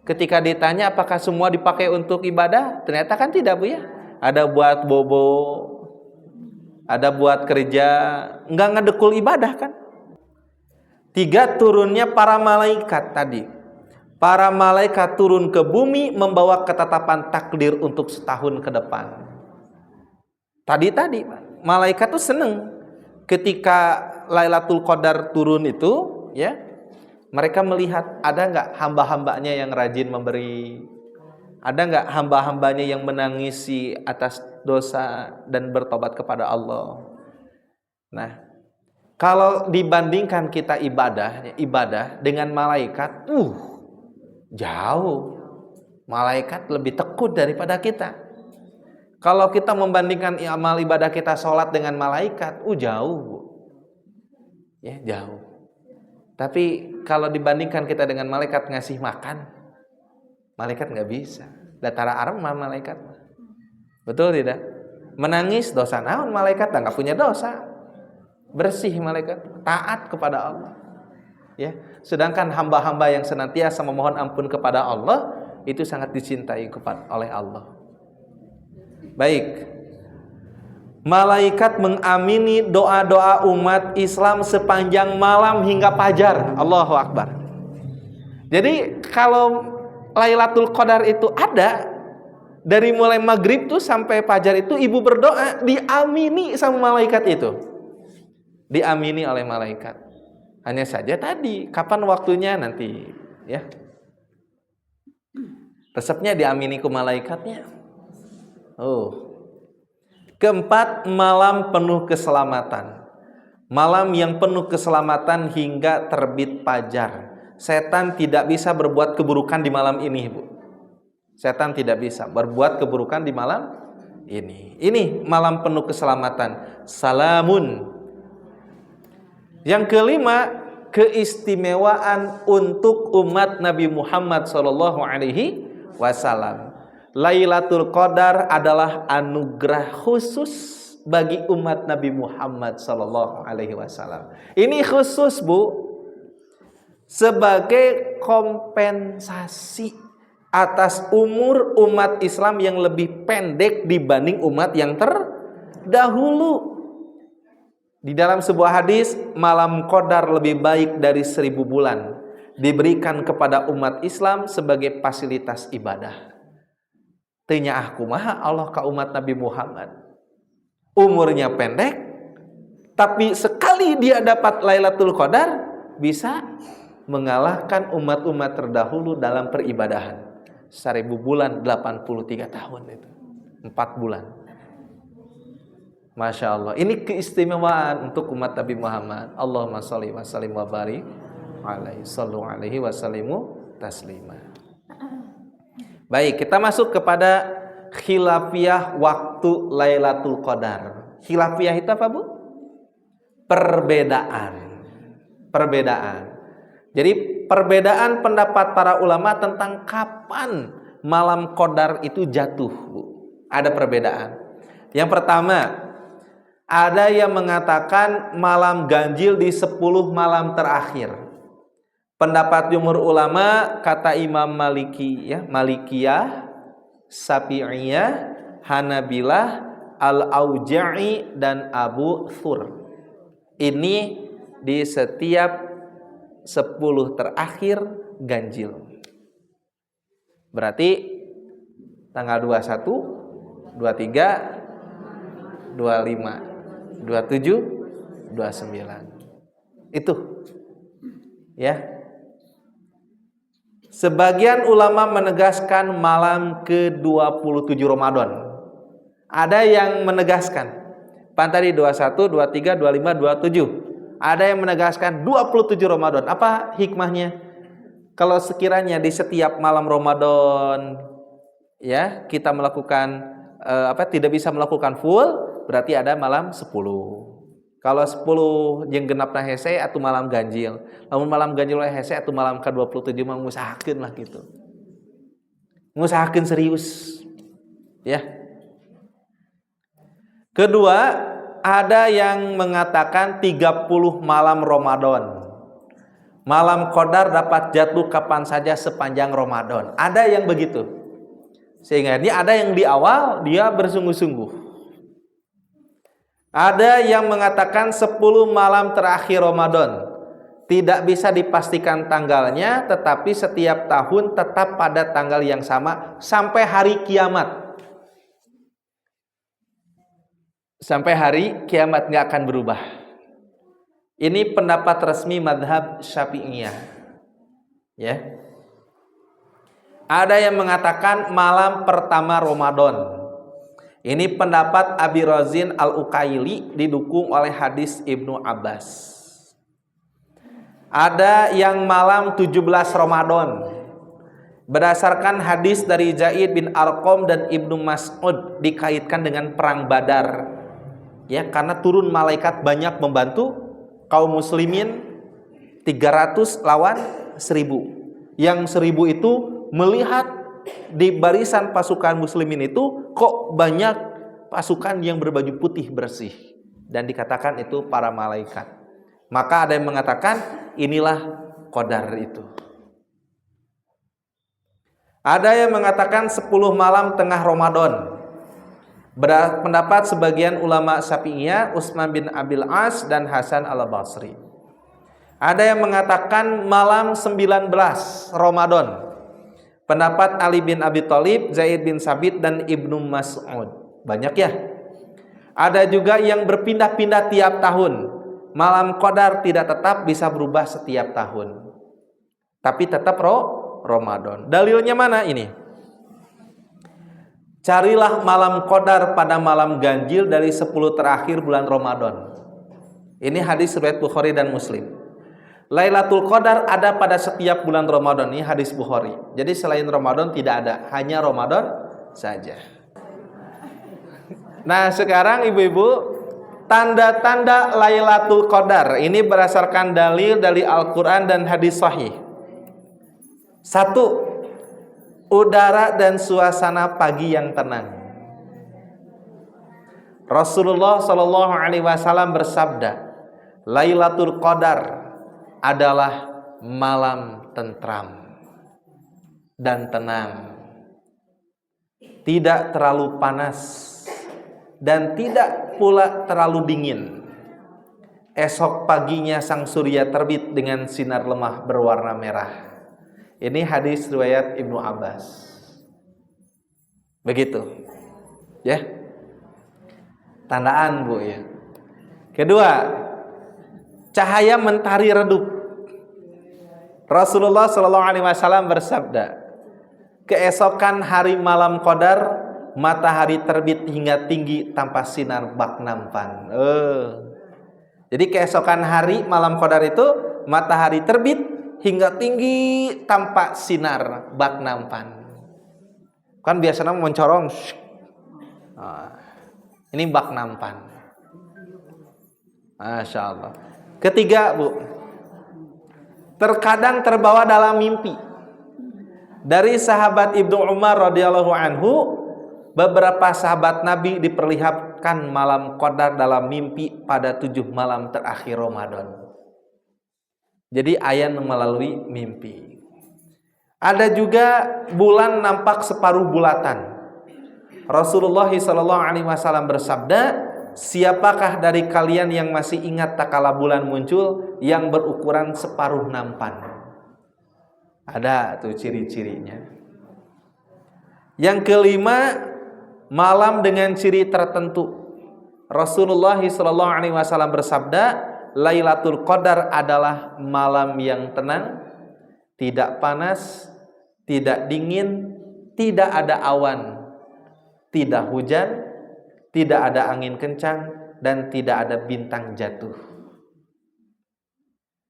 Speaker 4: Ketika ditanya apakah semua dipakai untuk ibadah, ternyata kan tidak, Bu ya. Ada buat bobo, ada buat kerja, enggak ngedekul ibadah kan. 3, turunnya para malaikat tadi. Para malaikat turun ke bumi membawa ketetapan takdir untuk setahun ke depan. Tadi malaikat tuh seneng ketika Lailatul Qadar turun itu, ya. Mereka melihat ada nggak hamba-hambanya yang rajin memberi, ada nggak hamba-hambanya yang menangisi atas dosa dan bertobat kepada Allah. Nah, kalau dibandingkan kita ibadah dengan malaikat, jauh. Malaikat lebih tekun daripada kita. Kalau kita membandingkan amal ibadah kita sholat dengan malaikat, jauh, Bu. Ya, jauh. Tapi kalau dibandingkan kita dengan malaikat ngasih makan, malaikat nggak bisa. Datara arem malaikat. Betul tidak? Menangis dosa naon malaikat nggak punya dosa. Bersih malaikat, taat kepada Allah. Ya, sedangkan hamba-hamba yang senantiasa memohon ampun kepada Allah itu sangat dicintai oleh Allah. Baik. Malaikat mengamini doa-doa umat Islam sepanjang malam hingga fajar. Allahu Akbar. Jadi kalau Lailatul Qadar itu ada, dari mulai maghrib tuh sampai fajar itu ibu berdoa, diamini sama malaikat itu. Diamini oleh malaikat. Hanya saja tadi, kapan waktunya nanti, ya. Resepnya diamini ke malaikatnya. Keempat, malam penuh keselamatan. Malam yang penuh keselamatan hingga terbit fajar. Setan tidak bisa berbuat keburukan di malam ini, Bu. Setan tidak bisa berbuat keburukan di malam ini. Ini malam penuh keselamatan. Salamun. Yang kelima, keistimewaan untuk umat Nabi Muhammad SAW. Lailatul Qadar adalah anugerah khusus bagi umat Nabi Muhammad SAW. Ini khusus, Bu, sebagai kompensasi atas umur umat Islam yang lebih pendek dibanding umat yang terdahulu. Di dalam sebuah hadis, malam Qadar lebih baik dari 1000 bulan, diberikan kepada umat Islam sebagai fasilitas ibadah. Tanya kumaha Allah ka umat Nabi Muhammad. Umurnya pendek, tapi sekali dia dapat Lailatul Qadar, bisa mengalahkan umat-umat terdahulu dalam peribadahan. 1000 bulan 83 tahun itu. 4 bulan. Masya Allah. Ini keistimewaan untuk umat Nabi Muhammad. Allahumma sholli wa sallim wa barik alaihi. Sallu alaihi wa sallimu taslima. Baik, kita masuk kepada khilafiyah waktu Lailatul Qadar. Khilafiyah itu apa, Bu? Perbedaan. Jadi perbedaan pendapat para ulama tentang kapan malam Qadar itu jatuh, Bu. Ada perbedaan. Yang pertama, ada yang mengatakan malam ganjil di 10 malam terakhir. Pendapat jumhur ulama, kata Imam Malikiyah, Syafi'iyah, Hanabilah, Al-Auza'i dan Abu Thur. Ini di setiap 10 terakhir ganjil. Berarti tanggal 21, 23, 25, 27, 29. Itu. Ya. Sebagian ulama menegaskan malam ke-27 Ramadan. Ada yang menegaskan tadi 21, 23, 25, 27. Ada yang menegaskan 27 Ramadan. Apa hikmahnya? Kalau sekiranya di setiap malam Ramadan ya, kita melakukan tidak bisa melakukan full, berarti ada malam 10. Kalau 10 yang genapna hese atau malam ganjil. Lamun malam ganjil hese atau malam ke-27 mah ngusahakeun lah gitu. Ngusahakeun serius. Ya. Kedua, ada yang mengatakan 30 malam Ramadan. Malam Qadar dapat jatuh kapan saja sepanjang Ramadan. Ada yang begitu. Sehingga ini ada yang di awal dia bersungguh-sungguh. Ada yang mengatakan 10 malam terakhir Ramadan. Tidak bisa dipastikan tanggalnya, tetapi setiap tahun tetap pada tanggal yang sama sampai hari kiamat. Sampai hari kiamat nggak akan berubah. Ini pendapat resmi madhab Syafi'iyah. Ya. Ada yang mengatakan malam pertama Ramadan. Ini pendapat Abi Razin Al-Ukaili didukung oleh hadis Ibnu Abbas. Ada yang malam 17 Ramadan. Berdasarkan hadis dari Zaid bin Arqam dan Ibnu Mas'ud dikaitkan dengan perang Badar. Ya, karena turun malaikat banyak membantu kaum muslimin 300 lawan 1000. Yang 1000 itu melihat di barisan pasukan muslimin itu kok banyak pasukan yang berbaju putih bersih, dan dikatakan itu para malaikat. Maka ada yang mengatakan inilah Qadar itu. Ada yang mengatakan 10 malam tengah Ramadan. Pendapat sebagian ulama Syafi'iyah, Utsman bin Abil As dan Hasan al-Basri. Ada yang mengatakan malam 19 Ramadan. Pendapat Ali bin Abi Thalib, Zaid bin Sabit dan Ibnu Mas'ud. Banyak ya. Ada juga yang berpindah-pindah tiap tahun. Malam Qadar tidak tetap, bisa berubah setiap tahun. Tapi tetap Ramadan. Dalilnya mana ini? Carilah malam Qadar pada malam ganjil dari 10 terakhir bulan Ramadan. Ini hadis riwayat Bukhari dan Muslim. Lailatul Qadar ada pada setiap bulan Ramadan. Ini hadis Bukhari. Jadi selain Ramadan tidak ada, hanya Ramadan saja. Nah, sekarang ibu-ibu, tanda-tanda Lailatul Qadar ini berdasarkan dalil dari Al-Qur'an dan hadis sahih. 1. Udara dan suasana pagi yang tenang. Rasulullah Shallallahu Alaihi Wasallam bersabda, Lailatul Qadar adalah malam tentram dan tenang, tidak terlalu panas dan tidak pula terlalu dingin. Esok paginya sang surya terbit dengan sinar lemah berwarna merah. Ini hadis riwayat Ibnu Abbas. Begitu. Ya. Tandaan, Bu, ya. Kedua, cahaya mentari redup. Rasulullah Shallallahu Alaihi Wasallam bersabda, keesokan hari malam Qadar, matahari terbit hingga tinggi tanpa sinar bak nampan. Jadi keesokan hari malam Qadar itu matahari terbit hingga tinggi tanpa sinar bak nampan. Kan biasanya mencorong. Ini bak nampan. Masya Allah. Ketiga, Bu, terkadang terbawa dalam mimpi. Dari sahabat Ibnu Umar radhiyallahu anhu, beberapa sahabat Nabi diperlihatkan malam Qadar dalam mimpi pada 7 malam terakhir Ramadan. Jadi ayan melalui mimpi. Ada juga bulan nampak separuh bulatan. Rasulullah SAW bersabda, siapakah dari kalian yang masih ingat tatkala bulan muncul yang berukuran separuh nampan? Ada tuh ciri-cirinya. Yang kelima, malam dengan ciri tertentu. Rasulullah SAW bersabda, Lailatul Qadar adalah malam yang tenang, tidak panas, tidak dingin, tidak ada awan, tidak hujan, tidak ada angin kencang, dan tidak ada bintang jatuh.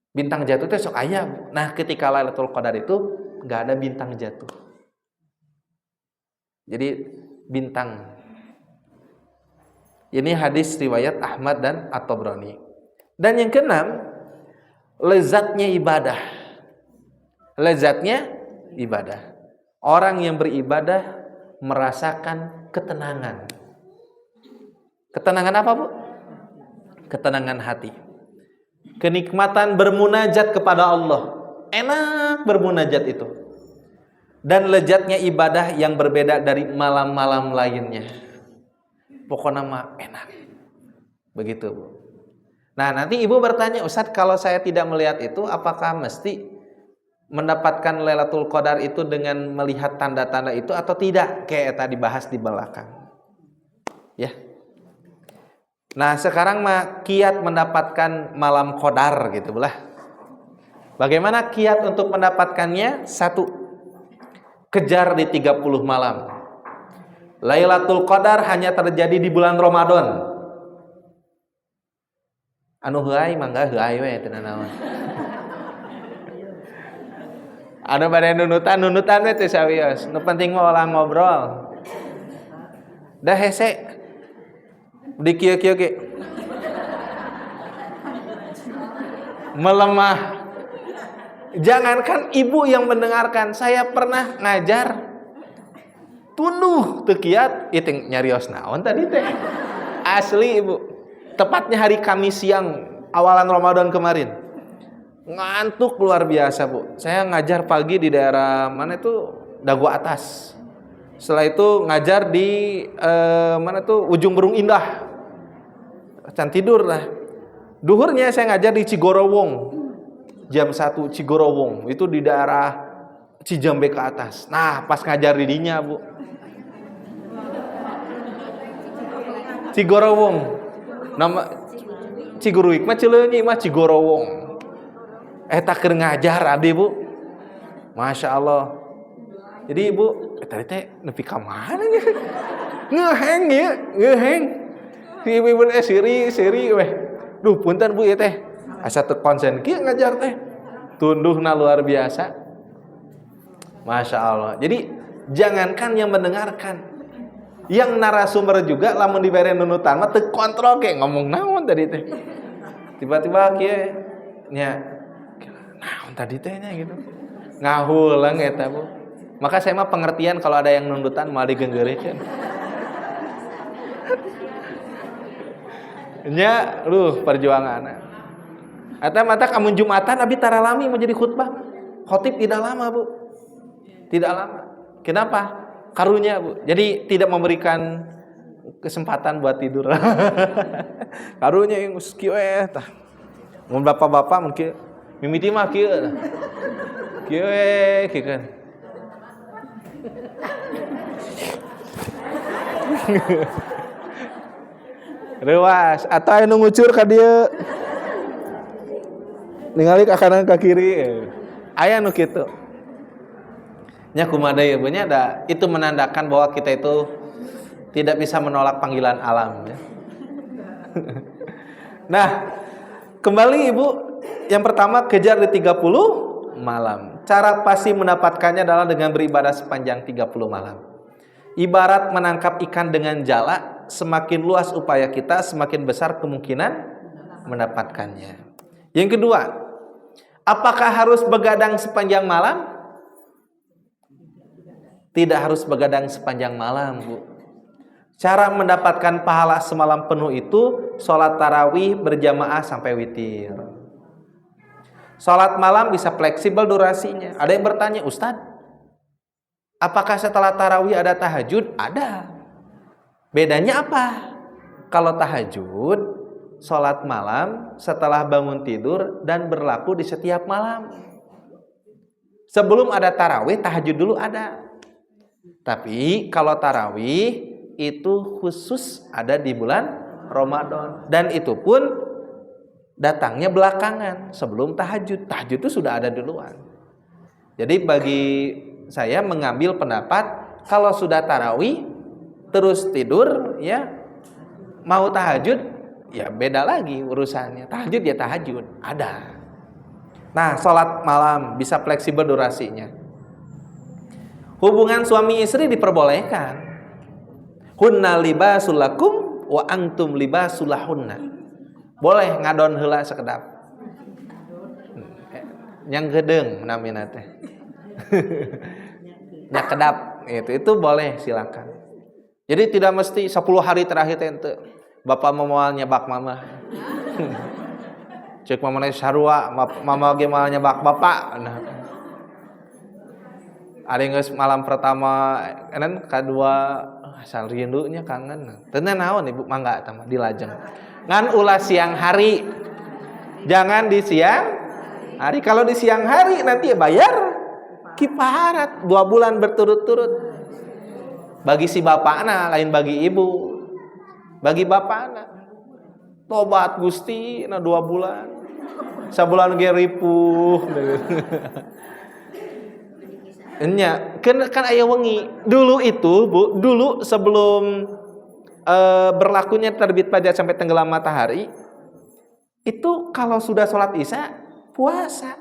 Speaker 4: Bintang jatuh itu sok ayam. Nah, ketika Lailatul Qadar itu nggak ada bintang jatuh. Jadi bintang. Ini hadis riwayat Ahmad dan At-Tabrani. Dan yang keenam, lezatnya ibadah. Lezatnya ibadah. Orang yang beribadah merasakan ketenangan. Ketenangan apa, Bu? Ketenangan hati. Kenikmatan bermunajat kepada Allah. Enak bermunajat itu. Dan lezatnya ibadah yang berbeda dari malam-malam lainnya. Pokoknya mah enak. Begitu, Bu. Nah, nanti Ibu bertanya, Ustadz, kalau saya tidak melihat itu, apakah mesti mendapatkan Lailatul Qadar itu dengan melihat tanda-tanda itu atau tidak? Kayak tadi bahas di belakang. Ya. Nah, sekarang mah kiat mendapatkan malam Qadar gitu lah. Bagaimana kiat untuk mendapatkannya? 1. Kejar di 30 malam. Lailatul Qadar hanya terjadi di bulan Ramadan. Anu heuai mangga heuai we teu naon. Anu bade nunutan we teh sawios. Nu penting mah ulah ngobrol. Dah hese. Di kieu-kieu ge. Melemah. Jangankan ibu yang mendengarkan, saya pernah ngajar tunduh teu kiat ieu nyarios naon tadi teh. Asli Ibu. Tepatnya hari Kamis siang awalan Ramadan kemarin. Ngantuk luar biasa, Bu. Saya ngajar pagi di daerah mana itu Dago Atas. Setelah itu ngajar di mana tuh Ujung Berung Indah. Can tidur lah. Duhurnya saya ngajar di Cigorowong. Jam 1 Cigorowong, itu di daerah Cijambe ke atas. Nah, pas ngajar di dinya, Bu. Cigorowong. Nama Ciguruik mah Cileunyi mah Cigorowong. Eta keur ngajar abdi, Bu. Masya Allah. Jadi Ibu, tadi teh nepi ka mana nya? Ngeheng ya, ngeheng. Si ibu siri weh. Duh, punten Bu ieu teh. Asa teu konsen kieu ngajar teh. Tunduhna luar biasa. Masya Allah. Jadi jangankan yang mendengarkan, yang narasumber juga lamun dibere nunutan mah teu kontrol ge ngomong naon tadi teh. Tiba-tiba kieu nya naon tadi teh nya gitu. Ngahulang eta, Bu. Maka saya mah pengertian kalau ada yang nunutan malah digeunggeurekeun. Nya perjuangan. Eta mata kamun Jumatan abi taralami mau jadi khutbah. Khotib tidak lama, Bu. Tidak lama. Kenapa? Karunya, Bu. Jadi tidak memberikan kesempatan buat tidur. Karunya yang kieu tah. Mun bapak-bapak mungkin mimiti mah kieu. Kieu kieu kan. Rewas atau anu ngucur ka dieu. Ningali ka kanan ka kiri. Aya nu kitu. Nya kumaha deui nya da itu menandakan bahwa kita itu tidak bisa menolak panggilan alam ya. Nah, kembali Ibu, yang pertama kejar di 30 malam. Cara pasti mendapatkannya adalah dengan beribadah sepanjang 30 malam. Ibarat menangkap ikan dengan jala, semakin luas upaya kita, semakin besar kemungkinan mendapatkannya. Yang kedua, apakah harus begadang sepanjang malam? Tidak harus begadang sepanjang malam, Bu. Cara mendapatkan pahala semalam penuh itu sholat tarawih berjamaah sampai witir. Sholat malam bisa fleksibel durasinya. Ada yang bertanya, Ustadz, apakah setelah tarawih ada tahajud? Ada. Bedanya apa? Kalau tahajud, sholat malam setelah bangun tidur dan berlaku di setiap malam. Sebelum ada tarawih, tahajud dulu ada. Tapi kalau tarawih itu khusus ada di bulan Ramadan. Dan itu pun datangnya belakangan sebelum tahajud. Tahajud itu sudah ada duluan. Jadi bagi saya mengambil pendapat kalau sudah tarawih terus tidur ya mau tahajud ya beda lagi urusannya. Tahajud ya tahajud ada. Nah, sholat malam bisa fleksibel durasinya. Hubungan suami istri diperbolehkan. Hunna libasul lakum wa antum libasul lahunna. Boleh ngadon heula sakedap. Yang gedeung namina teh. Nyakedap itu boleh silakan. Jadi tidak mesti 10 hari terakhir teh Bapak mau nyebak mama. Cek mamana sarua, mama ge malah nyebak bapak. Nah. Ari geus malam pertama, enan kadua asal rindunya kangen. Teu naon ibu mangga eta mah dilajeng. Ngan ulah siang hari. Jangan di siang hari. Kalau di siang hari nanti bayar kifarat 2 bulan berturut-turut. Bagi si bapakna lain bagi ibu. Bagi bapakna. Tobat Gusti na 2 bulan. Sabulan ge ripuh. Enya, kan aya wengi. Dulu itu, Bu, dulu sebelum berlakunya terbit fajar sampai tenggelam matahari, itu kalau sudah sholat Isya, puasa.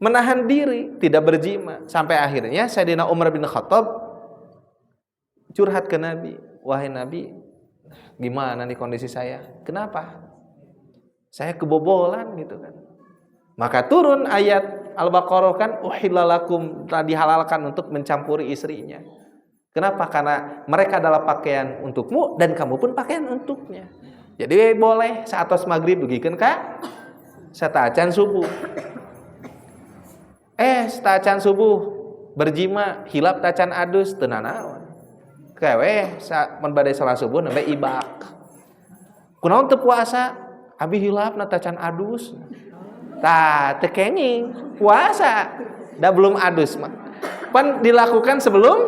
Speaker 4: Menahan diri, tidak berjima. Sampai akhirnya Sayyidina Umar bin Khattab curhat ke Nabi. Wahai Nabi, gimana nih kondisi saya? Kenapa? Saya kebobolan gitu kan. Maka turun ayat Al-Baqarah kan uhillalakum, telah dihalalkan untuk mencampuri istrinya. Kenapa? Karena mereka adalah pakaian untukmu dan kamu pun pakaian untuknya. Jadi boleh saat maghrib begikeun ka sataacan subuh. Sataacan subuh berjima hilap tacan adus teu nanaon. Kewe mun bade salat subuh nembe ibak. Kunaon teu puasa? Abi hilap na tacan adus. Tah teu kenging puasa. Da belum adus mah. Pan dilakukan sebelum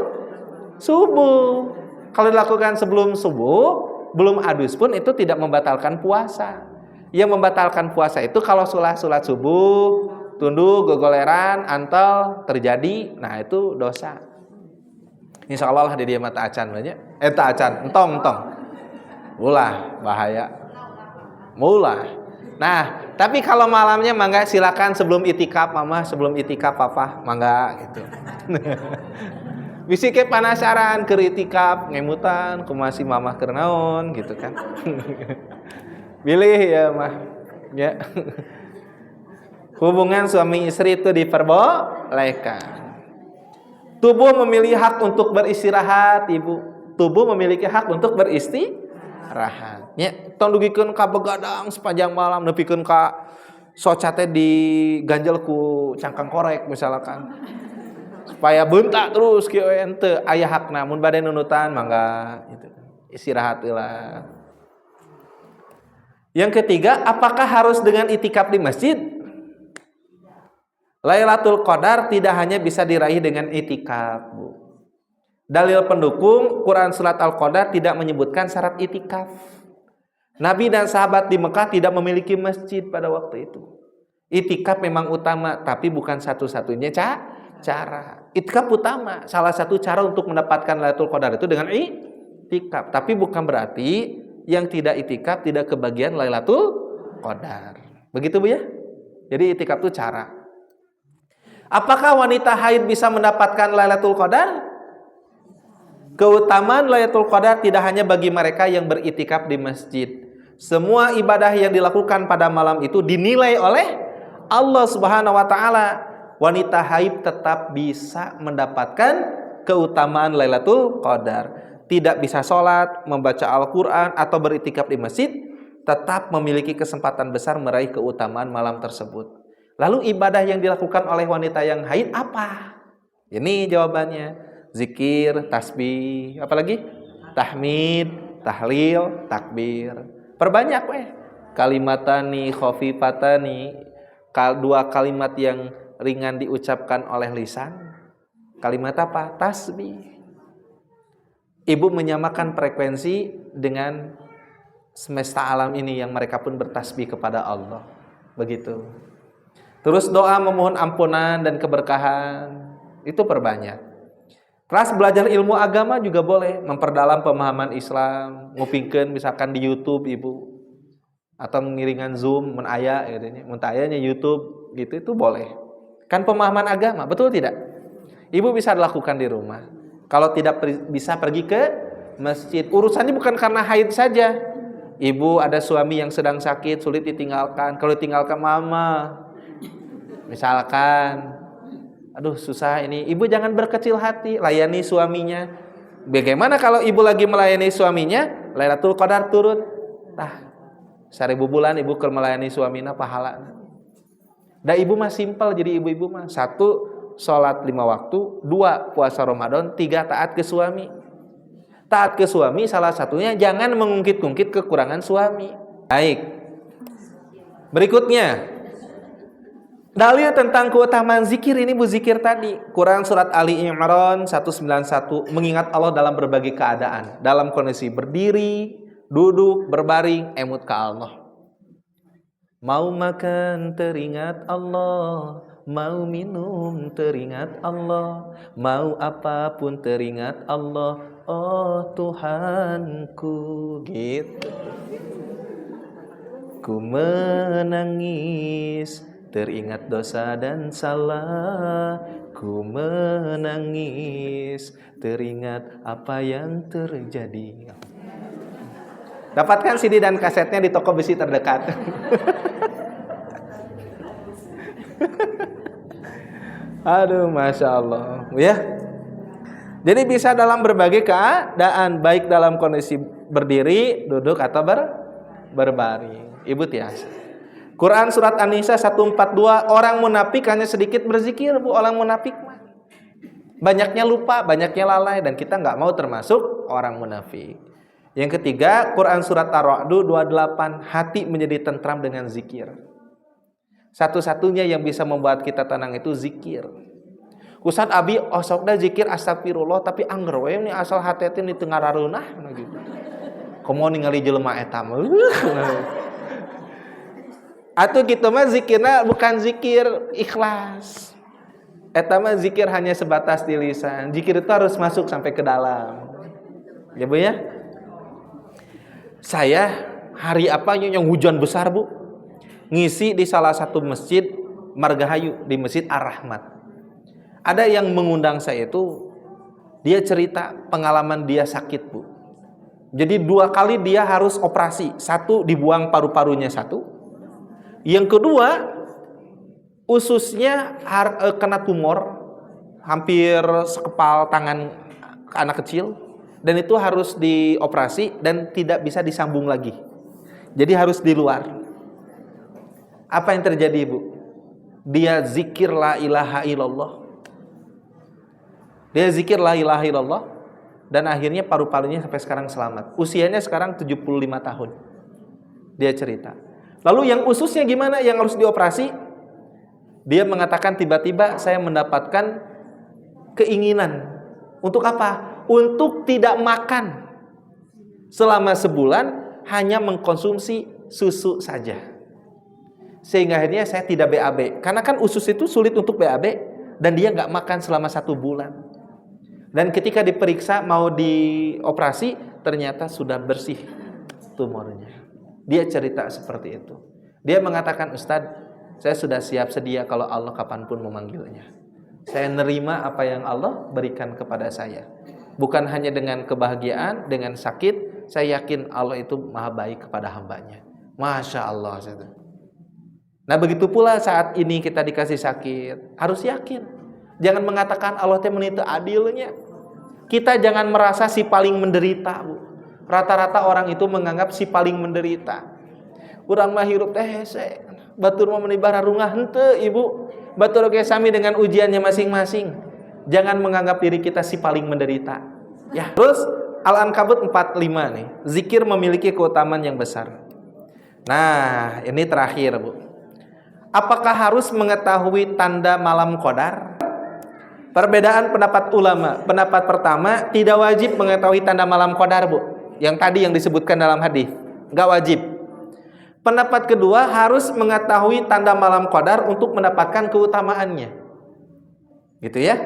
Speaker 4: subuh. Kalau dilakukan sebelum subuh, belum adus pun itu tidak membatalkan puasa. Yang membatalkan puasa itu kalau sholat subuh, tunduk, gogoleran, antel terjadi, nah itu dosa. Insya Allah lah di dia mata acan banyak. Tak acan, entong. Ulah bahaya. Mulah. Nah, tapi kalau malamnya mangga silakan sebelum itikaf mama, sebelum itikaf papa, mangga gitu. Bisi ke penasaran keur itikaf ngemutan kumaha si mamah keur naon gitu kan. Pilih ya mah. Ya. Hubungan suami istri itu diperbolehkan. Tubuh memiliki hak untuk beristirahat, Ibu. Tubuh memiliki hak untuk beristirahat. Ya, tong dugikeun ka begadang sepanjang malam nepikeun ka soca teh diganjel ku cangkang korek misalkan. Supaya bentak terus kieu ente aya hakna mun bade nunutan mangga gitu. Istirahat heula. Yang ketiga, apakah harus dengan itikaf di masjid? Lailatul Qadar tidak hanya bisa diraih dengan itikaf, Bu. Dalil pendukung Quran surat Al-Qadar tidak menyebutkan syarat itikaf. Nabi dan sahabat di Mekah tidak memiliki masjid pada waktu itu. Itikaf memang utama, tapi bukan satu-satunya cara. Itikaf utama, salah satu cara untuk mendapatkan Lailatul Qadar itu dengan itikaf. Tapi bukan berarti yang tidak itikaf tidak kebagian Lailatul Qadar. Begitu Bu ya? Jadi itikaf itu cara. Apakah wanita haid bisa mendapatkan Lailatul Qadar? Keutamaan Lailatul Qadar tidak hanya bagi mereka yang beritikaf di masjid. Semua ibadah yang dilakukan pada malam itu dinilai oleh Allah Subhanahu wa taala. Wanita haid tetap bisa mendapatkan keutamaan Lailatul Qadar. Tidak bisa sholat, membaca Al-Quran atau beritikaf di masjid, tetap memiliki kesempatan besar meraih keutamaan malam tersebut. Lalu ibadah yang dilakukan oleh wanita yang haid apa? Ini jawabannya. Zikir, tasbih, apalagi? Tahmid, tahlil, takbir. Perbanyak kalimatani, khafifatani, 2 kalimat yang ringan diucapkan oleh lisan. Kalimat apa? Tasbih. Ibu menyamakan frekuensi dengan semesta alam ini yang mereka pun bertasbih kepada Allah. Begitu. Terus doa memohon ampunan dan keberkahan, itu perbanyak. Kelas belajar ilmu agama juga boleh, memperdalam pemahaman Islam, ngupingkeun misalkan di YouTube Ibu, atau ngiringan Zoom mun aya gitu nya, mun aya nya YouTube gitu itu boleh. Kan pemahaman agama, betul tidak? Ibu bisa lakukan di rumah. Kalau tidak bisa pergi ke masjid. Urusannya bukan karena haid saja. Ibu ada suami yang sedang sakit, sulit ditinggalkan. Kalau ditinggalkan mama, misalkan, aduh susah ini, ibu jangan berkecil hati, layani suaminya. Bagaimana kalau ibu lagi melayani suaminya, Lailatul Qadar turun? Nah, 1000 bulan ibu keur melayani suamina pahalana. Da ibu mah simpel jadi ibu-ibu mah. 1 salat 5 waktu, 2 puasa Ramadan, 3 taat ke suami. Taat ke suami salah satunya jangan mengungkit-ungkit kekurangan suami. Baik. Berikutnya, dalil tentang keutamaan zikir ini bu zikir tadi. Quran surat Ali Imran 191 mengingat Allah dalam berbagai keadaan. Dalam kondisi berdiri, duduk, berbaring, emut ke Allah. Mau makan teringat Allah, mau minum teringat Allah, mau apapun teringat Allah, oh Tuhanku, gitu. Ku menangis teringat dosa dan salah, ku menangis teringat apa yang terjadi. Dapatkan CD dan kasetnya di toko besi terdekat. Aduh, Masya Allah ya. Jadi bisa dalam berbagai keadaan, baik dalam kondisi berdiri, duduk, atau berbaring. Ibu tiasa. Quran surat An-Nisa 142, orang munafik hanya sedikit berzikir, bu. Orang munafik banyaknya lupa, banyaknya lalai, dan kita nggak mau termasuk orang munafik. Yang ketiga, Quran surat Ar-Ra'd 28, hati menjadi tentram dengan zikir. Satu-satunya yang bisa membuat kita tenang itu zikir. Ustaz abi osokda zikir astagfirullah tapi angger we ini asal hati ini teu ngarareunah gitu. Komo ningali jelema eta mah. Atuh kitu mah zikirna bukan zikir ikhlas. Eta mah zikir hanya sebatas di lisan. Zikir itu harus masuk sampai ke dalam. Ya Bu ya? Saya hari apa yang hujan besar Bu, ngisi di salah satu masjid Margahayu, di Masjid Ar-Rahmat. Ada yang mengundang saya itu, dia cerita pengalaman dia sakit Bu. Jadi 2 kali dia harus operasi. 1 dibuang paru-parunya 1. Yang kedua ususnya kena tumor, hampir sekepal tangan anak kecil. Dan itu harus dioperasi dan tidak bisa disambung lagi. Jadi harus di luar. Apa yang terjadi Bu? Dia zikir la ilaha illallah. Dia zikir la ilaha illallah. Dan akhirnya paru-parunya sampai sekarang selamat. Usianya sekarang 75 tahun. Dia cerita. Lalu yang ususnya gimana? Yang harus dioperasi? Dia mengatakan tiba-tiba saya mendapatkan keinginan. Untuk apa? Untuk tidak makan. Selama sebulan hanya mengkonsumsi susu saja. Sehingga akhirnya saya tidak BAB. Karena kan usus itu sulit untuk BAB. Dan dia nggak makan selama 1 bulan. Dan ketika diperiksa mau dioperasi, ternyata sudah bersih tumornya. Dia cerita seperti itu. Dia mengatakan, Ustadz, saya sudah siap sedia kalau Allah kapanpun memanggilnya. Saya nerima apa yang Allah berikan kepada saya. Bukan hanya dengan kebahagiaan, dengan sakit, saya yakin Allah itu maha baik kepada hambanya. Masya Allah. Nah begitu pula saat ini kita dikasih sakit, harus yakin. Jangan mengatakan Allah teh menitu adilnya. Kita jangan merasa si paling menderita, Bu. Rata-rata orang itu menganggap si paling menderita. Urang mah hirup teh hese. Batur mah menibara rungah henteu, Ibu. Batur ge sami dengan ujiannya masing-masing. Jangan menganggap diri kita si paling menderita. Ya, terus Al-Ankabut 45 nih. Zikir memiliki keutamaan yang besar. Nah, ini terakhir, Bu. Apakah harus mengetahui tanda malam qadar? Perbedaan pendapat ulama. Pendapat pertama, tidak wajib mengetahui tanda malam qadar, Bu. Yang tadi yang disebutkan dalam hadis, enggak wajib. Pendapat kedua, harus mengetahui tanda malam qadar untuk mendapatkan keutamaannya. Gitu ya.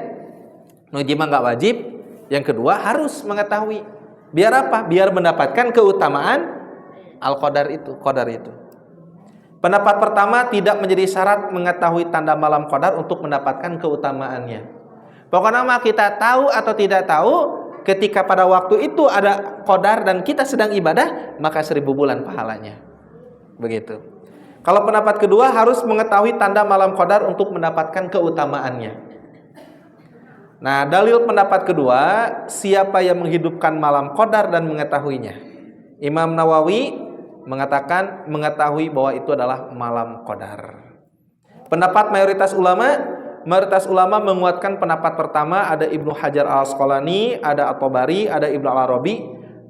Speaker 4: Nujima enggak wajib. Yang kedua, harus mengetahui. Biar apa? Biar mendapatkan keutamaan al-qadar itu, qadar itu. Pendapat pertama, tidak menjadi syarat mengetahui tanda malam qadar untuk mendapatkan keutamaannya. Pokoknya mah kita tahu atau tidak tahu, ketika pada waktu itu ada qadar dan kita sedang ibadah, maka 1000 bulan pahalanya. Begitu. Kalau pendapat kedua, harus mengetahui tanda malam qadar untuk mendapatkan keutamaannya. Nah, dalil pendapat kedua, siapa yang menghidupkan malam qadar dan mengetahuinya? Imam Nawawi mengetahui bahwa itu adalah malam qadar. Pendapat mayoritas ulama menguatkan pendapat pertama, ada Ibnu Hajar Al-Asqalani, ada At-Tabari, ada Ibnu Al-Arabi,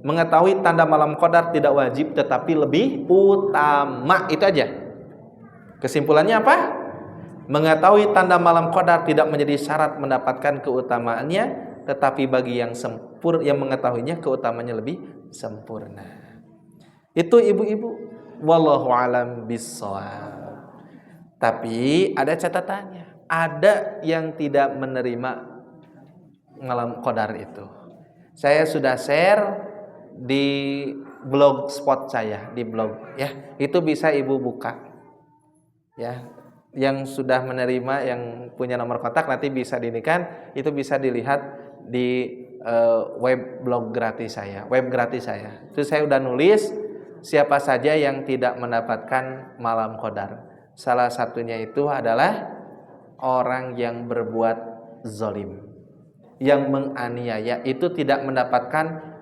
Speaker 4: mengetahui tanda malam qadar tidak wajib tetapi lebih utama. Itu aja. Kesimpulannya apa? Mengetahui tanda malam qadar tidak menjadi syarat mendapatkan keutamaannya, tetapi bagi yang mengetahuinya keutamaannya lebih sempurna. Itu ibu-ibu, wallahu alam bissawab. Tapi ada catatannya, ada yang tidak menerima malam qadar itu. Saya sudah share di blogspot saya, di blog ya. Itu bisa ibu buka. Ya, yang sudah menerima, yang punya nomor kontak nanti bisa dinikan, itu bisa dilihat di web blog gratis saya, web gratis saya. Itu saya udah nulis siapa saja yang tidak mendapatkan malam qadar. Salah satunya itu adalah orang yang berbuat zalim, yang menganiaya, itu tidak mendapatkan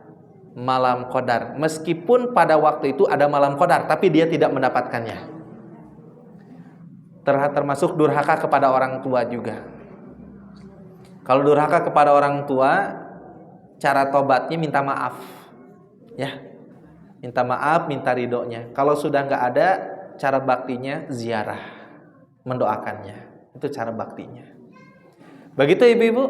Speaker 4: malam qadar. Meskipun pada waktu itu ada malam qadar, tapi dia tidak mendapatkannya. Termasuk durhaka kepada orang tua juga. Kalau durhaka kepada orang tua, cara tobatnya minta maaf, ya. Minta maaf, minta ridhonya. Kalau sudah nggak ada, cara baktinya ziarah, mendoakannya. Itu cara baktinya. Begitu ibu-ibu.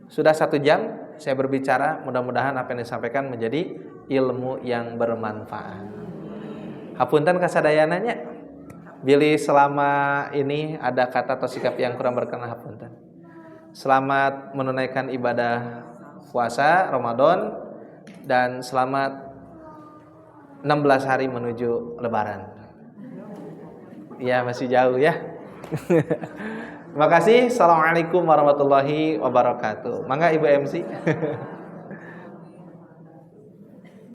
Speaker 4: Sudah 1 jam saya berbicara. Mudah-mudahan apa yang disampaikan menjadi ilmu yang bermanfaat. Hapunten kasadayananya. Bila selama ini ada kata atau sikap yang kurang berkenan, hapunten. Selamat menunaikan ibadah puasa Ramadan dan selamat 16 hari menuju lebaran. Ya, masih jauh ya. Terima kasih. Assalamualaikum warahmatullahi wabarakatuh. Mangga Ibu MC.